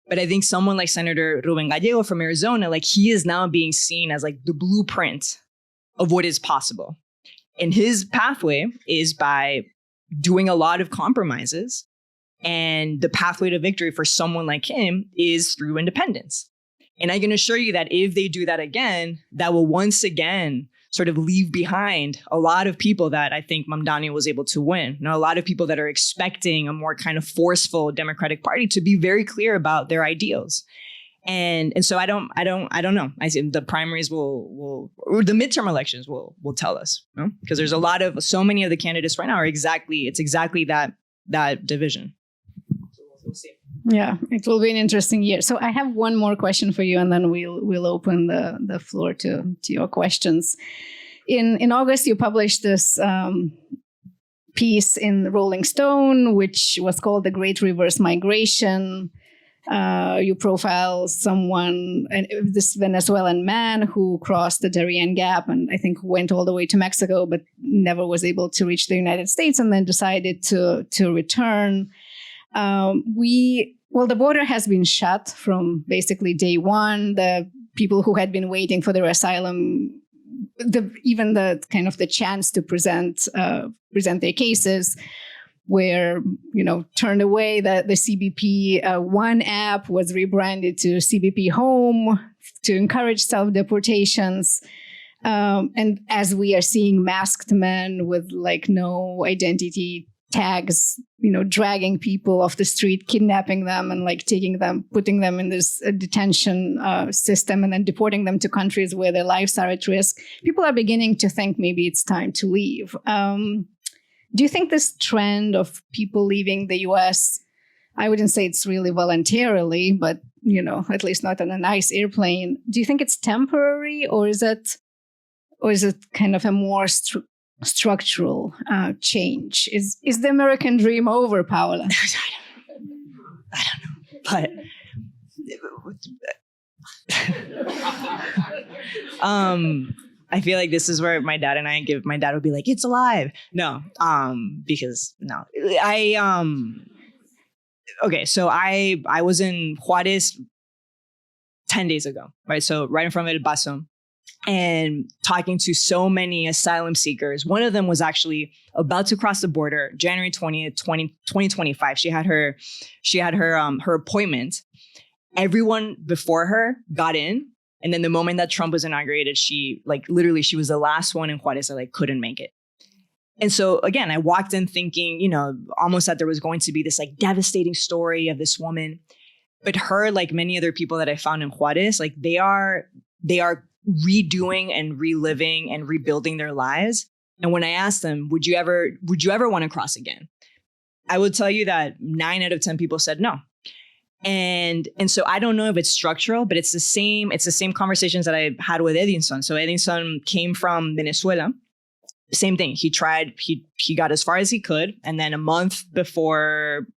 But I think someone like Senator Ruben Gallego from Arizona, like he is now being seen as like the blueprint of what is possible. And his pathway is by doing a lot of compromises. And the pathway to victory for someone like him is through independence. And I can assure you that if they do that again, that will once again sort of leave behind a lot of people that I think Mamdani was able to win. You know, a lot of people that are expecting a more kind of forceful Democratic Party to be very clear about their ideals. And so I don't know. I think the primaries or the midterm elections will tell us, you know? Because there's so many of the candidates right now it's exactly that division. So we'll see. Yeah, it will be an interesting year. So I have one more question for you, and then we'll open the floor to your questions. In August, you published this piece in Rolling Stone, which was called "The Great Reverse Migration." You profile this Venezuelan man who crossed the Darien Gap and I think went all the way to Mexico, but never was able to reach the United States, and then decided to return. The border has been shut from basically day one. The people who had been waiting for their asylum, even the kind of the chance to present their cases, were, turned away. The CBP One app was rebranded to CBP Home to encourage self-deportations. And as we are seeing masked men with like no identity tags, dragging people off the street, kidnapping them and like putting them in this detention system and then deporting them to countries where their lives are at risk, people are beginning to think maybe it's time to leave. Do you think this trend of people leaving the US, I wouldn't say it's really voluntarily, but, at least not on a nice airplane. Do you think it's temporary, or is it kind of a more structural change? Is the American dream over, Paola? I don't know, but I feel like this is where my dad would be like, it's alive. No, because no, okay. So I was in Juarez 10 days ago, right? So right in front of El Paso, and talking to so many asylum seekers. One of them was actually about to cross the border, January 20th, 2025. She had her appointment. Everyone before her got in. And then the moment that Trump was inaugurated, she literally she was the last one in Juarez that couldn't make it. And so again, I walked in thinking, almost that there was going to be this devastating story of this woman. But her, like many other people that I found in Juarez, they are redoing and reliving and rebuilding their lives. And when I asked them, would you ever want to cross again? I would tell you that 9 out of 10 people said no. And so I don't know if it's structural, but it's the same conversations that I had with Edinson. So Edinson came from Venezuela. Same thing. He tried, he got as far as he could. And then a month before,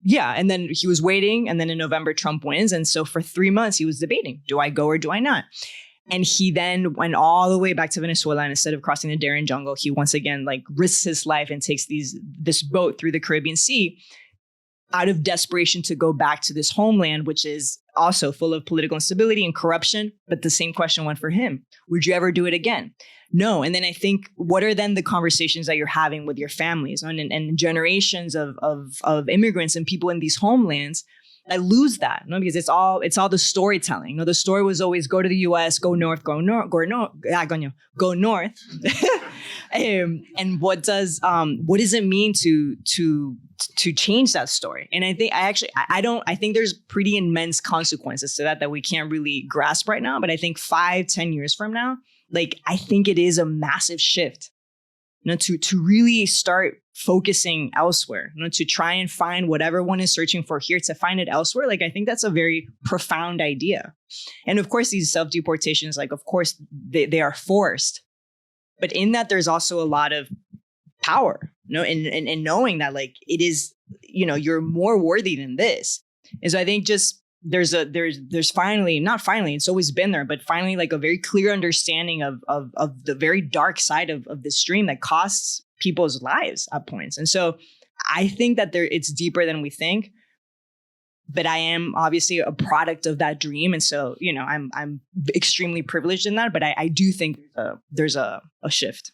and then he was waiting. And then in November, Trump wins. And so for 3 months, he was debating, do I go or do I not? And he then went all the way back to Venezuela. And instead of crossing the Darien jungle, he once again risks his life and takes this boat through the Caribbean Sea out of desperation to go back to this homeland, which is also full of political instability and corruption. But the same question went for him. Would you ever do it again? No. And then I think, what are then the conversations that you're having with your families and generations of immigrants and people in these homelands that lose that? Because it's all the storytelling. The story was always go to the US, go north. And what does it mean to change that story? And I think there's pretty immense consequences to that we can't really grasp right now. But I think 5-10 years from now, I think it is a massive shift, to really start focusing elsewhere, to try and find what everyone is searching for here, to find it elsewhere. I think that's a very profound idea. And of course, these self-deportations, of course, they are forced. But in that, there's also a lot of power, in knowing that it is, you're more worthy than this. And so I think just there's finally, not finally, it's always been there, but finally a very clear understanding of the very dark side of this stream that costs people's lives at points. And so I think that it's deeper than we think. But I am obviously a product of that dream. And so, I'm extremely privileged in that. But I do think there's a shift.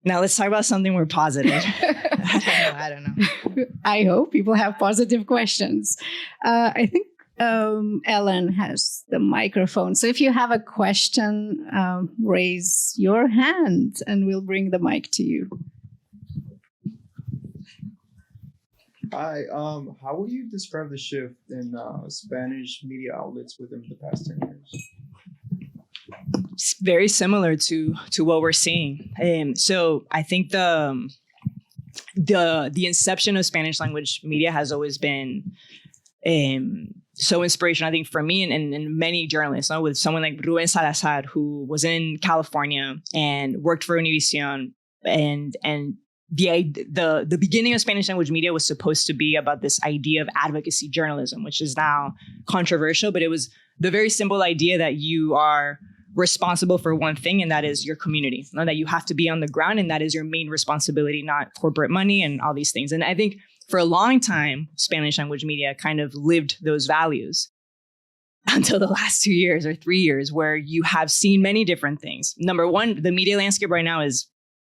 Now let's talk about something more positive. I don't know. I hope people have positive questions. I think Ellen has the microphone. So if you have a question, raise your hand and we'll bring the mic to you. Hi, how would you describe the shift in Spanish media outlets within the past 10 years? It's very similar to what we're seeing. So I think the inception of Spanish language media has always been so inspirational, I think, for me and many journalists, with someone like Ruben Salazar, who was in California and worked for Univision, and the beginning of Spanish language media was supposed to be about this idea of advocacy journalism, which is now controversial, but it was the very simple idea that you are responsible for one thing, and that is your community, that you have to be on the ground, and that is your main responsibility, not corporate money and all these things. And I think for a long time, Spanish language media kind of lived those values until the last 2 years or 3 years, where you have seen many different things. Number one, the media landscape right now is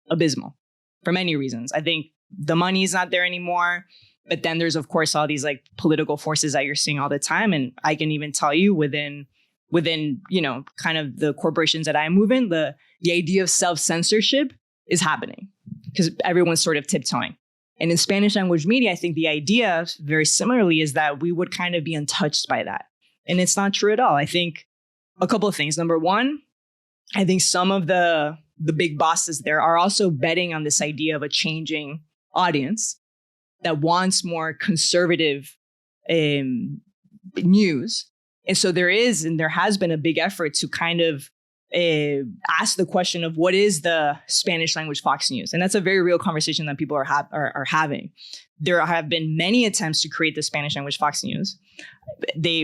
abysmal for many reasons. I think the money is not there anymore. But then there's, of course, all these political forces that you're seeing all the time. And I can even tell you within, kind of the corporations that I move in, the idea of self-censorship is happening because everyone's sort of tiptoeing. And in Spanish language media, I think the idea very similarly is that we would kind of be untouched by that. And it's not true at all. I think a couple of things. Number one, I think some of the big bosses there are also betting on this idea of a changing audience that wants more conservative news. And so there has been a big effort to kind of ask the question of what is the Spanish language Fox News? And that's a very real conversation that people are having. There have been many attempts to create the Spanish language Fox News.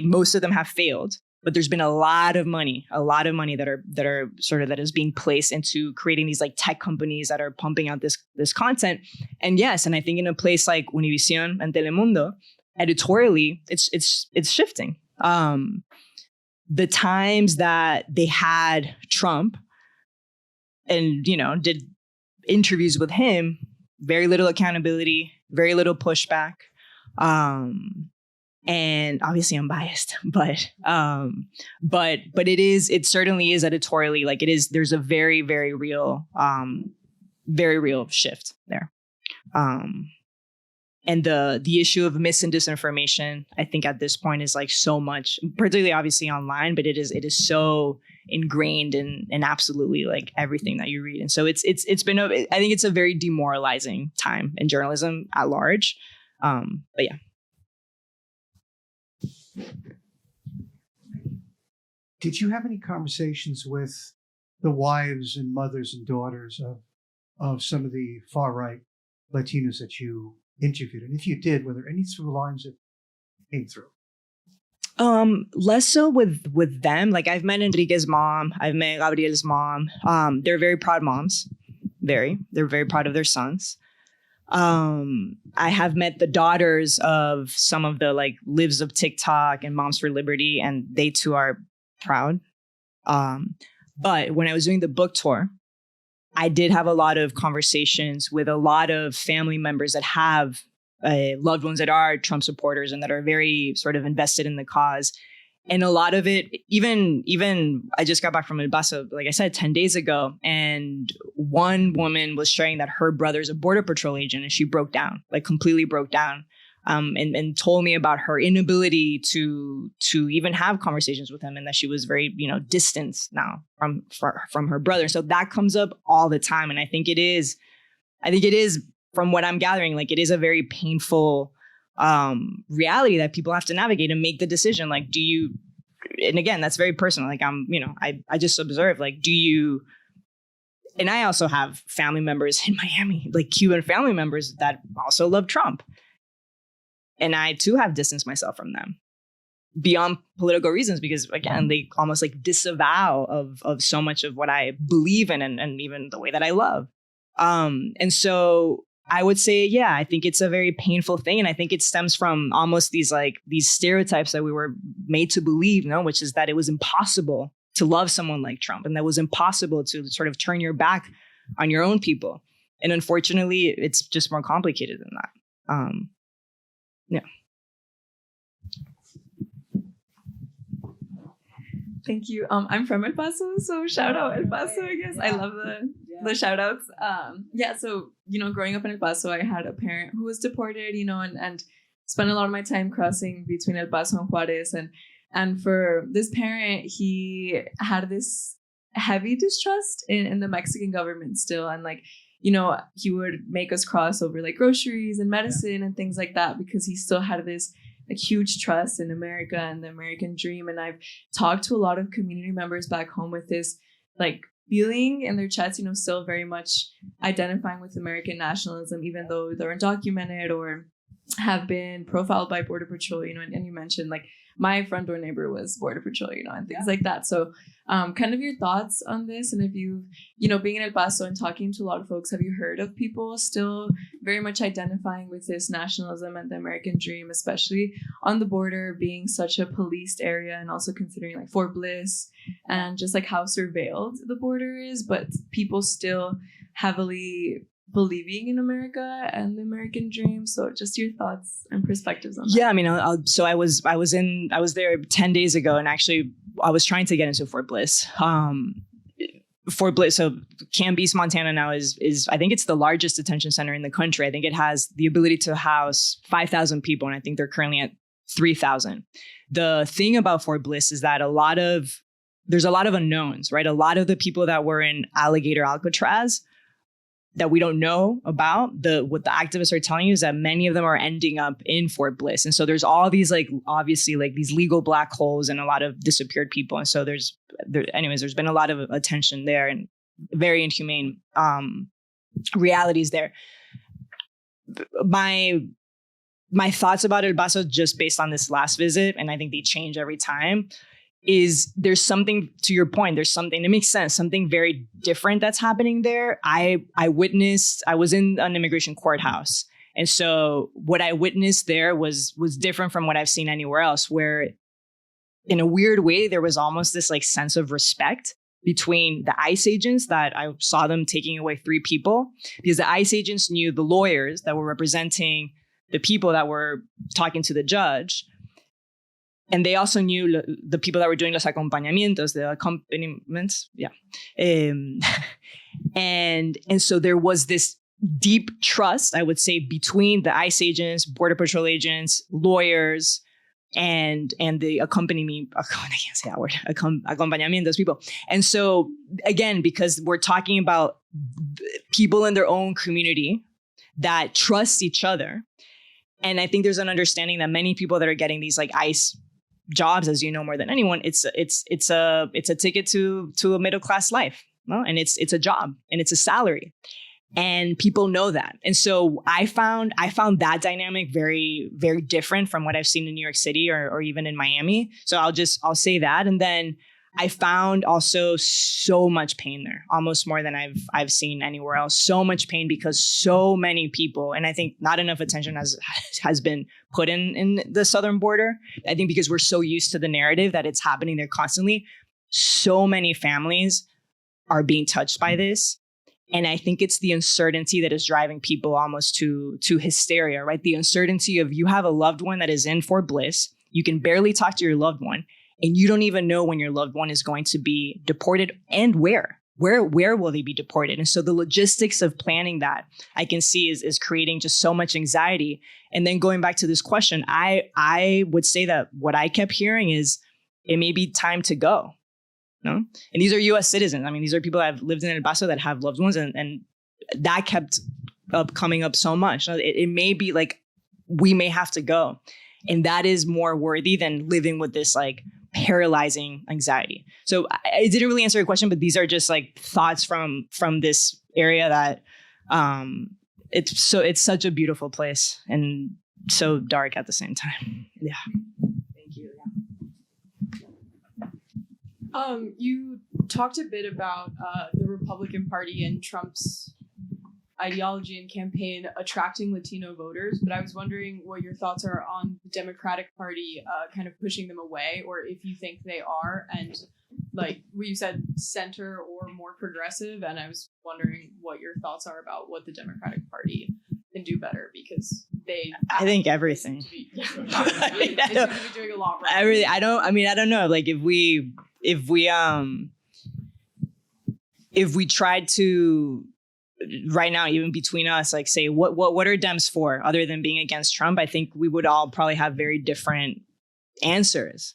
Most of them have failed, but there's been a lot of money that is being placed into creating these tech companies that are pumping out this content. And yes, and I think in a place like Univision and Telemundo, editorially, it's shifting. The times that they had Trump and, did interviews with him, very little accountability, very little pushback. And obviously I'm biased, but it certainly is editorially, like there's a very, very real shift there. And the issue of mis and disinformation, I think at this point is like so much, particularly obviously online, but it is so ingrained in absolutely like everything that you read. And so it's been I think it's a very demoralizing time in journalism at large. But yeah. Did you have any conversations with the wives and mothers and daughters of some of the far right Latinos that you interviewed? And if you did, were there any through lines that came through? Less so with them. Like I've met Enrique's mom, I've met Gabriel's mom. They're very proud moms. They're very proud of their sons. I have met the daughters of some of the like Lives of TikTok and Moms for Liberty, and they too are proud. But when I was doing the book tour, I did have a lot of conversations with a lot of family members that have loved ones that are Trump supporters and that are very sort of invested in the cause. And a lot of it, even I just got back from El Paso, like I said, 10 days ago. And one woman was sharing that her brother's a Border Patrol agent, and she broke down, like completely broke down. And told me about her inability to even have conversations with him, and that she was very, distanced now from her brother. So that comes up all the time. And I think it is from what I'm gathering, like it is a very painful reality that people have to navigate and make the decision. Like, and again, that's very personal. Like I just observe, like, and I also have family members in Miami, like Cuban family members that also love Trump. And I too have distanced myself from them beyond political reasons, because again, they almost like disavow of so much of what I believe in and even the way that I love. And so I would say, yeah, I think it's a very painful thing. And I think it stems from almost these stereotypes that we were made to believe, which is that it was impossible to love someone like Trump, and that was impossible to sort of turn your back on your own people. And unfortunately, it's just more complicated than that. Yeah. Thank you. I'm from El Paso, so shout out El Paso, I guess. I love the shout outs. So, growing up in El Paso, I had a parent who was deported, and spent a lot of my time crossing between El Paso and Juarez. And for this parent, he had this heavy distrust in the Mexican government still. And he would make us cross over like groceries and medicine and things like that, because he still had this huge trust in America and the American dream. And I've talked to a lot of community members back home with this feeling in their chest, still very much identifying with American nationalism, even though they're undocumented or have been profiled by Border Patrol, and you mentioned my front door neighbor was Border Patrol, and things like that. So kind of your thoughts on this, and if you've, being in El Paso and talking to a lot of folks, have you heard of people still very much identifying with this nationalism and the American dream, especially on the border being such a policed area, and also considering Fort Bliss and just how surveilled the border is, but people still heavily believing in America and the American dream? So just your thoughts and perspectives on that. Yeah, I mean, I was there 10 days ago, and actually I was trying to get into Fort Bliss. Fort Bliss, so Camp-East, Montana now is I think it's the largest detention center in the country. I think it has the ability to house 5,000 people, and I think they're currently at 3,000. The thing about Fort Bliss is that there's a lot of unknowns, right? A lot of the people that were in Alligator Alcatraz that we don't know about, what the activists are telling you is that many of them are ending up in Fort Bliss. And so there's all these obviously these legal black holes and a lot of disappeared people. And so there's been a lot of attention there and very inhumane realities there. My thoughts about El Paso, just based on this last visit, and I think they change every time, is there's something, to your point, there's something that makes sense, something very different that's happening there. I was in an immigration courthouse. And so what I witnessed there was different from what I've seen anywhere else, where in a weird way, there was almost this sense of respect between the ICE agents, that I saw them taking away 3 people, because the ICE agents knew the lawyers that were representing the people that were talking to the judge. And they also knew the people that were doing los acompañamientos, the accompaniments. Yeah. And so there was this deep trust, I would say, between the ICE agents, Border Patrol agents, lawyers, and the I can't say that word, acompañamientos people. And so again, because we're talking about people in their own community that trust each other. And I think there's an understanding that many people that are getting these like ICE jobs, as you know more than anyone, it's a ticket to a middle class life, no? And it's a job and it's a salary, and people know that. And so I found that dynamic very, very different from what I've seen in New York City or even in Miami. So I'll say that, and then I found also so much pain there, almost more than I've seen anywhere else. So much pain because so many people, and I think not enough attention has been put in the southern border. I think because we're so used to the narrative that it's happening there constantly, so many families are being touched by this. And I think it's the uncertainty that is driving people almost to hysteria, right? The uncertainty of you have a loved one that is in for bliss. You can barely talk to your loved one. And you don't even know when your loved one is going to be deported and where will they be deported? And so the logistics of planning that I can see is creating just so much anxiety. And then going back to this question, I would say that what I kept hearing is it may be time to go. No? And these are US citizens. I mean, these are people that have lived in El Paso that have loved ones, and that kept coming up so much. It may be like we may have to go. And that is more worthy than living with this like paralyzing anxiety. So I didn't really answer your question, but these are just like thoughts from this area that it's such a beautiful place and so dark at the same time. Yeah. Thank you. Yeah. You talked a bit about the Republican Party and Trump's ideology and campaign attracting Latino voters, but I was wondering what your thoughts are on the Democratic Party kind of pushing them away, or if you think they are, and like you said, center or more progressive, and I was wondering what your thoughts are about what the Democratic Party can do better, because I think everything. They seem to be doing a lot wrong. Everything. I don't know. Like if we tried to right now, even between us, like say, what are Dems for other than being against Trump? I think we would all probably have very different answers.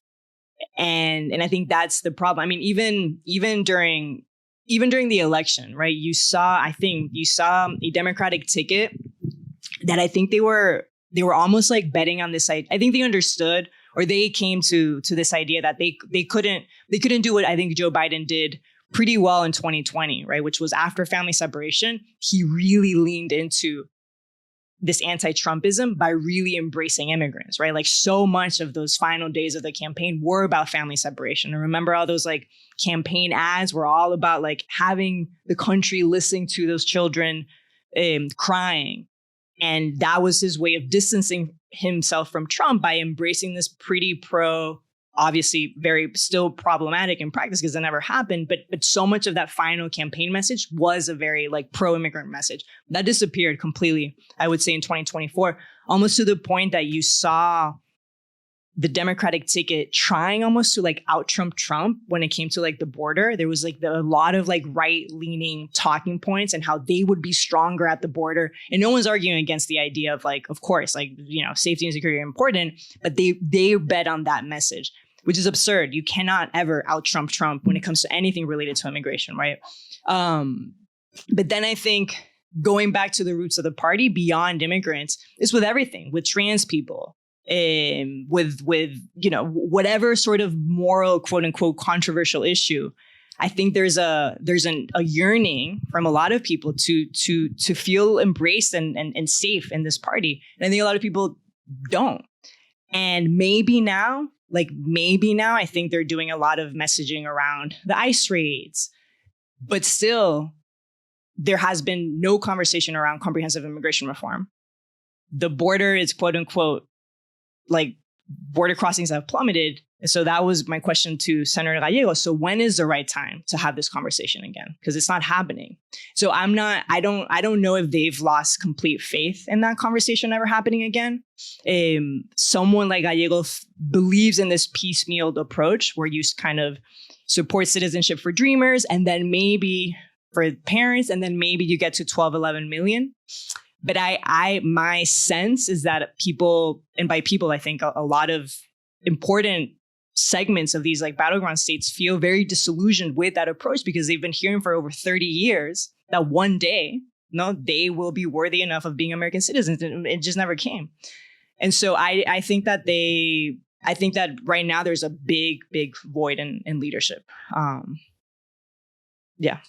And I think that's the problem. I mean, even during the election, right? You saw a Democratic ticket that I think they were almost like betting on this side. I think they understood, or they came to this idea that they couldn't do what I think Joe Biden did pretty well in 2020, right? Which was after family separation, he really leaned into this anti-Trumpism by really embracing immigrants, right? Like so much of those final days of the campaign were about family separation. And remember all those like campaign ads were all about like having the country listening to those children crying. And that was his way of distancing himself from Trump by embracing this pretty obviously very still problematic in practice because it never happened. But so much of that final campaign message was a very like pro-immigrant message. That disappeared completely, I would say, in 2024, almost to the point that you saw the Democratic ticket trying almost to like out-Trump Trump when it came to like the border. There was like a lot of like right-leaning talking points and how they would be stronger at the border. And no one's arguing against the idea of like, of course, like, you know, safety and security are important, but they bet on that message, which is absurd. You cannot ever out-Trump Trump when it comes to anything related to immigration, right? But then I think going back to the roots of the party beyond immigrants is with everything, with trans people, with you know, whatever sort of moral, quote unquote, controversial issue. I think there's a yearning from a lot of people to feel embraced and safe in this party. And I think a lot of people don't. And maybe now, I think they're doing a lot of messaging around the ICE raids, but still there has been no conversation around comprehensive immigration reform. The border is, quote unquote, like border crossings have plummeted. So that was my question to Senator Gallego. So when is the right time to have this conversation again? Because it's not happening. So I don't know if they've lost complete faith in that conversation ever happening again. Someone like Gallego believes in this piecemeal approach where you kind of support citizenship for dreamers and then maybe for parents, and then maybe you get to 12, 11 million. But my sense is that people, and by people, I think a lot of important segments of these like battleground states feel very disillusioned with that approach because they've been hearing for over 30 years that one day, they will be worthy enough of being American citizens. And it just never came. And so I think that right now there's a big, big void in leadership. Yeah.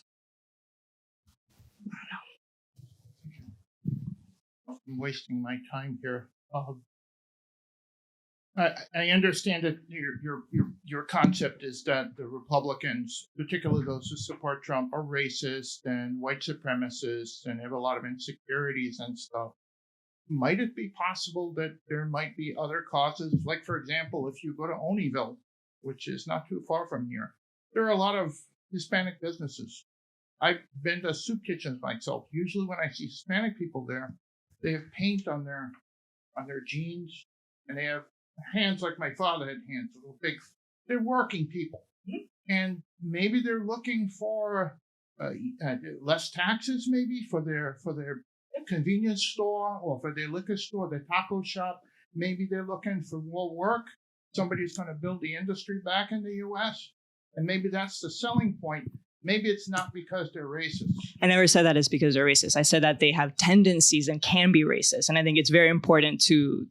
I'm wasting my time here. I understand that your concept is that the Republicans, particularly those who support Trump, are racist and white supremacists and have a lot of insecurities and stuff. Might it be possible that there might be other causes? Like, for example, if you go to Oneyville, which is not too far from here, there are a lot of Hispanic businesses. I've been to soup kitchens myself. Usually when I see Hispanic people there, they have paint on their jeans, and they have hands like my father had hands, a little big. They're working people, and maybe they're looking for less taxes, maybe for their convenience store or for their liquor store, their taco shop. Maybe they're looking for more work. Somebody's going to build the industry back in the U.S., and maybe that's the selling point. Maybe it's not because they're racist. I never said that it's because they're racist. I said that they have tendencies and can be racist. And I think it's very important to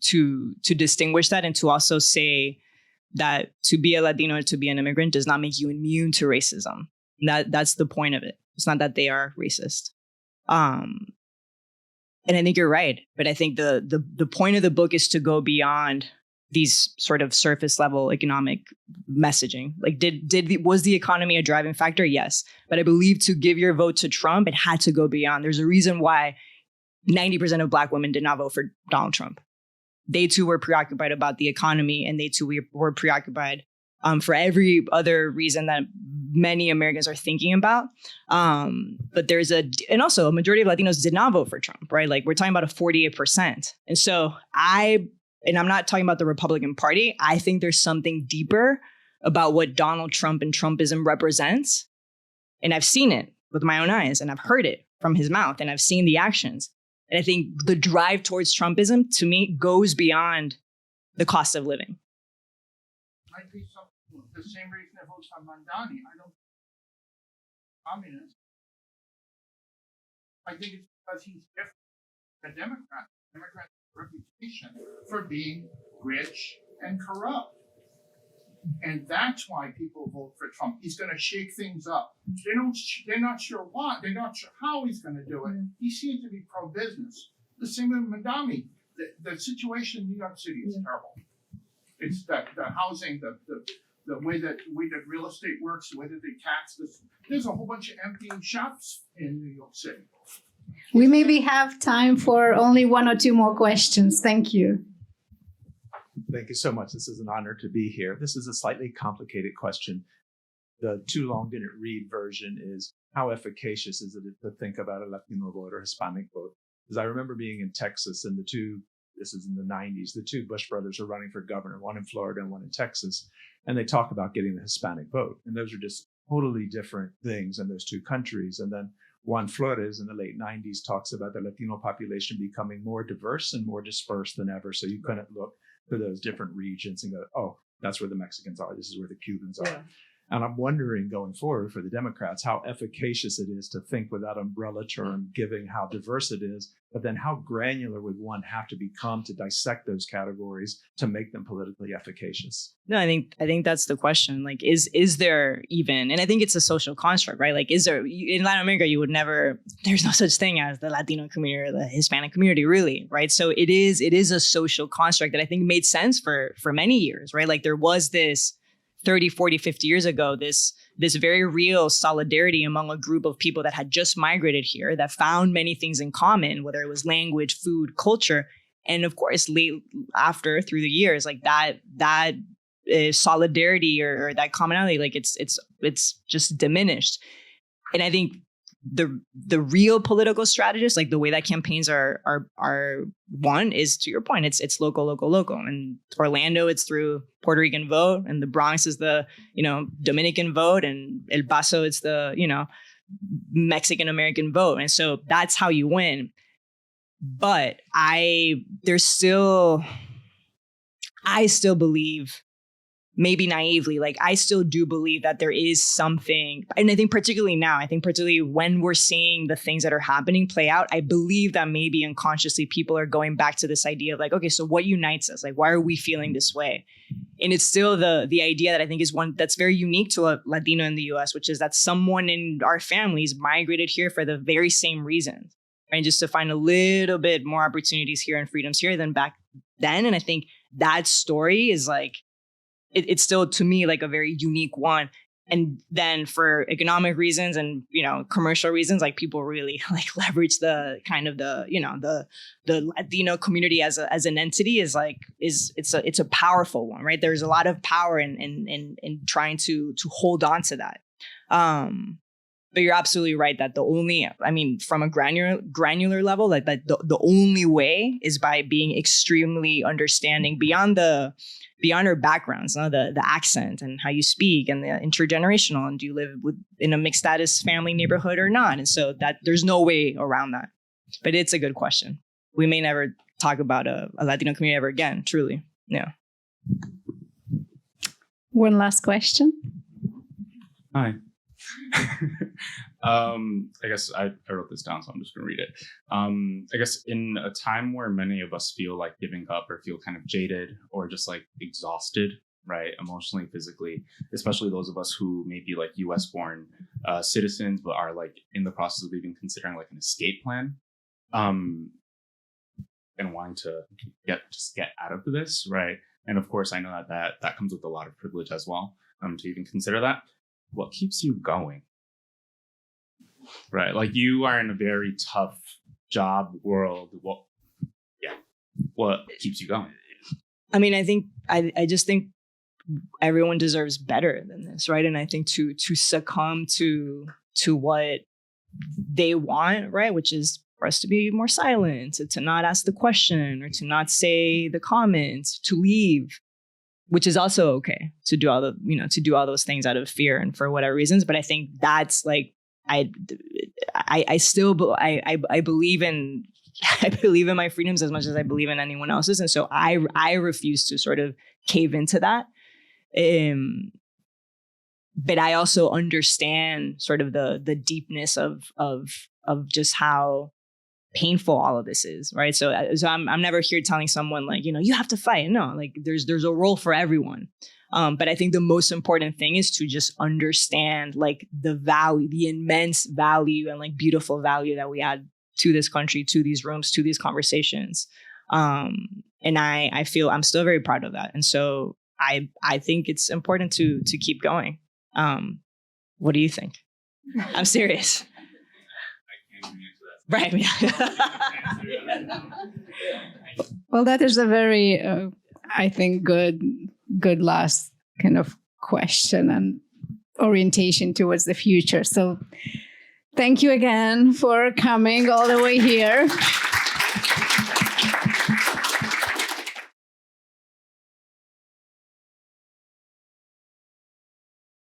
distinguish that and to also say that to be a Latino or to be an immigrant does not make you immune to racism. That's the point of it. It's not that they are racist. And I think you're right. But I think the point of the book is to go beyond these sort of surface level economic messaging. Like, was the economy a driving factor? Yes. But I believe to give your vote to Trump, it had to go beyond. There's a reason why 90% of Black women did not vote for Donald Trump. They too were preoccupied about the economy, and they too were preoccupied for every other reason that many Americans are thinking about. But and also a majority of Latinos did not vote for Trump, right? Like, we're talking about a 48%. And so and I'm not talking about the Republican Party. I think there's something deeper about what Donald Trump and Trumpism represents. And I've seen it with my own eyes, and I've heard it from his mouth, and I've seen the actions. And I think the drive towards Trumpism, to me, goes beyond the cost of living. Might be the same reason I vote for Mandani. I don't communist. I think it's because he's different. A Democrat. Democrats have a reputation for being rich and corrupt. And that's why people vote for Trump. He's going to shake things up. They're not sure what. They're not sure how he's going to do it. He seems to be pro-business. The same with Mandani. The situation in New York City is terrible. It's the housing, the way that real estate works, the way that they tax this. There's a whole bunch of empty shops in New York City. We maybe have time for only one or two more questions. Thank you. Thank you so much. This is an honor to be here. This is a slightly complicated question. The too long didn't read version is, how efficacious is it to think about a Latino vote or Hispanic vote? Because I remember being in Texas, and this is in the 90s, the two Bush brothers are running for governor, one in Florida and one in Texas. And they talk about getting the Hispanic vote. And those are just totally different things in those two countries. And then Juan Flores in the late 90s talks about the Latino population becoming more diverse and more dispersed than ever. So you couldn't look to those different regions and go, oh, that's where the Mexicans are. This is where the Cubans are. Yeah. And I'm wondering going forward for the Democrats, how efficacious it is to think with that umbrella term, given how diverse it is, but then how granular would one have to become to dissect those categories to make them politically efficacious? No, I think that's the question. Like, is there even, and I think it's a social construct, right? Like, is there, in Latin America, there's no such thing as the Latino community or the Hispanic community, really, right? So it is a social construct that I think made sense for many years, right? Like, there was this 30, 40, 50 years ago, this very real solidarity among a group of people that had just migrated here, that found many things in common, whether it was language, food, culture. And of course, through the years, like that solidarity or that commonality. Like it's just diminished. And I think the real political strategists, like the way that campaigns are won is, to your point, it's local. And Orlando, it's through Puerto Rican vote, and the Bronx is the, Dominican vote, and El Paso, it's the, Mexican American vote. And so that's how you win. But I still believe, maybe naively, like I still do believe that there is something, and I think particularly when we're seeing the things that are happening play out, I believe that maybe unconsciously people are going back to this idea of like, okay, so what unites us? Like, why are we feeling this way? And it's still the idea that I think is one that's very unique to a Latino in the US, which is that someone in our families migrated here for the very same reasons, right? Just to find a little bit more opportunities here and freedoms here than back then. And I think that story is like, it's still, to me, like a very unique one. And then for economic reasons and, commercial reasons, like people really like leverage the kind of the Latino community as an entity it's a powerful one, right? There's a lot of power in trying to hold on to that. But you're absolutely right that from a granular level, like that the only way is by being extremely understanding beyond our backgrounds, the accent and how you speak and the intergenerational, and do you live in a mixed status family neighborhood or not? And so that there's no way around that. But it's a good question. We may never talk about a Latino community ever again, truly. Yeah. One last question. Hi. I guess I wrote this down, so I'm just going to read it. I guess in a time where many of us feel like giving up or feel kind of jaded or just like exhausted, right, emotionally, physically, especially those of us who may be like US born citizens, but are like in the process of even considering like an escape plan, and wanting to get out of this, right? And of course, I know that comes with a lot of privilege as well, to even consider that. What keeps you going? Right, like you are in a very tough job world. What keeps you going? I mean, I think I just think everyone deserves better than this, right? And I think to succumb to what they want, right, which is for us to be more silent, to not ask the question or to not say the comments, to leave, which is also okay, to do all those things out of fear and for whatever reasons. But I think that's like, I believe in my freedoms as much as I believe in anyone else's, and so I refuse to sort of cave into that. But I also understand sort of the deepness of just how painful all of this is, right? So I'm never here telling someone like, you have to fight. No, like there's a role for everyone. But I think the most important thing is to just understand like the value, the immense value and like beautiful value that we add to this country, to these rooms, to these conversations. And I feel I'm still very proud of that. And so I think it's important to keep going. What do you think? I'm serious. Right. Well, that is a very, I think, good last kind of question and orientation towards the future. So thank you again for coming all the way here.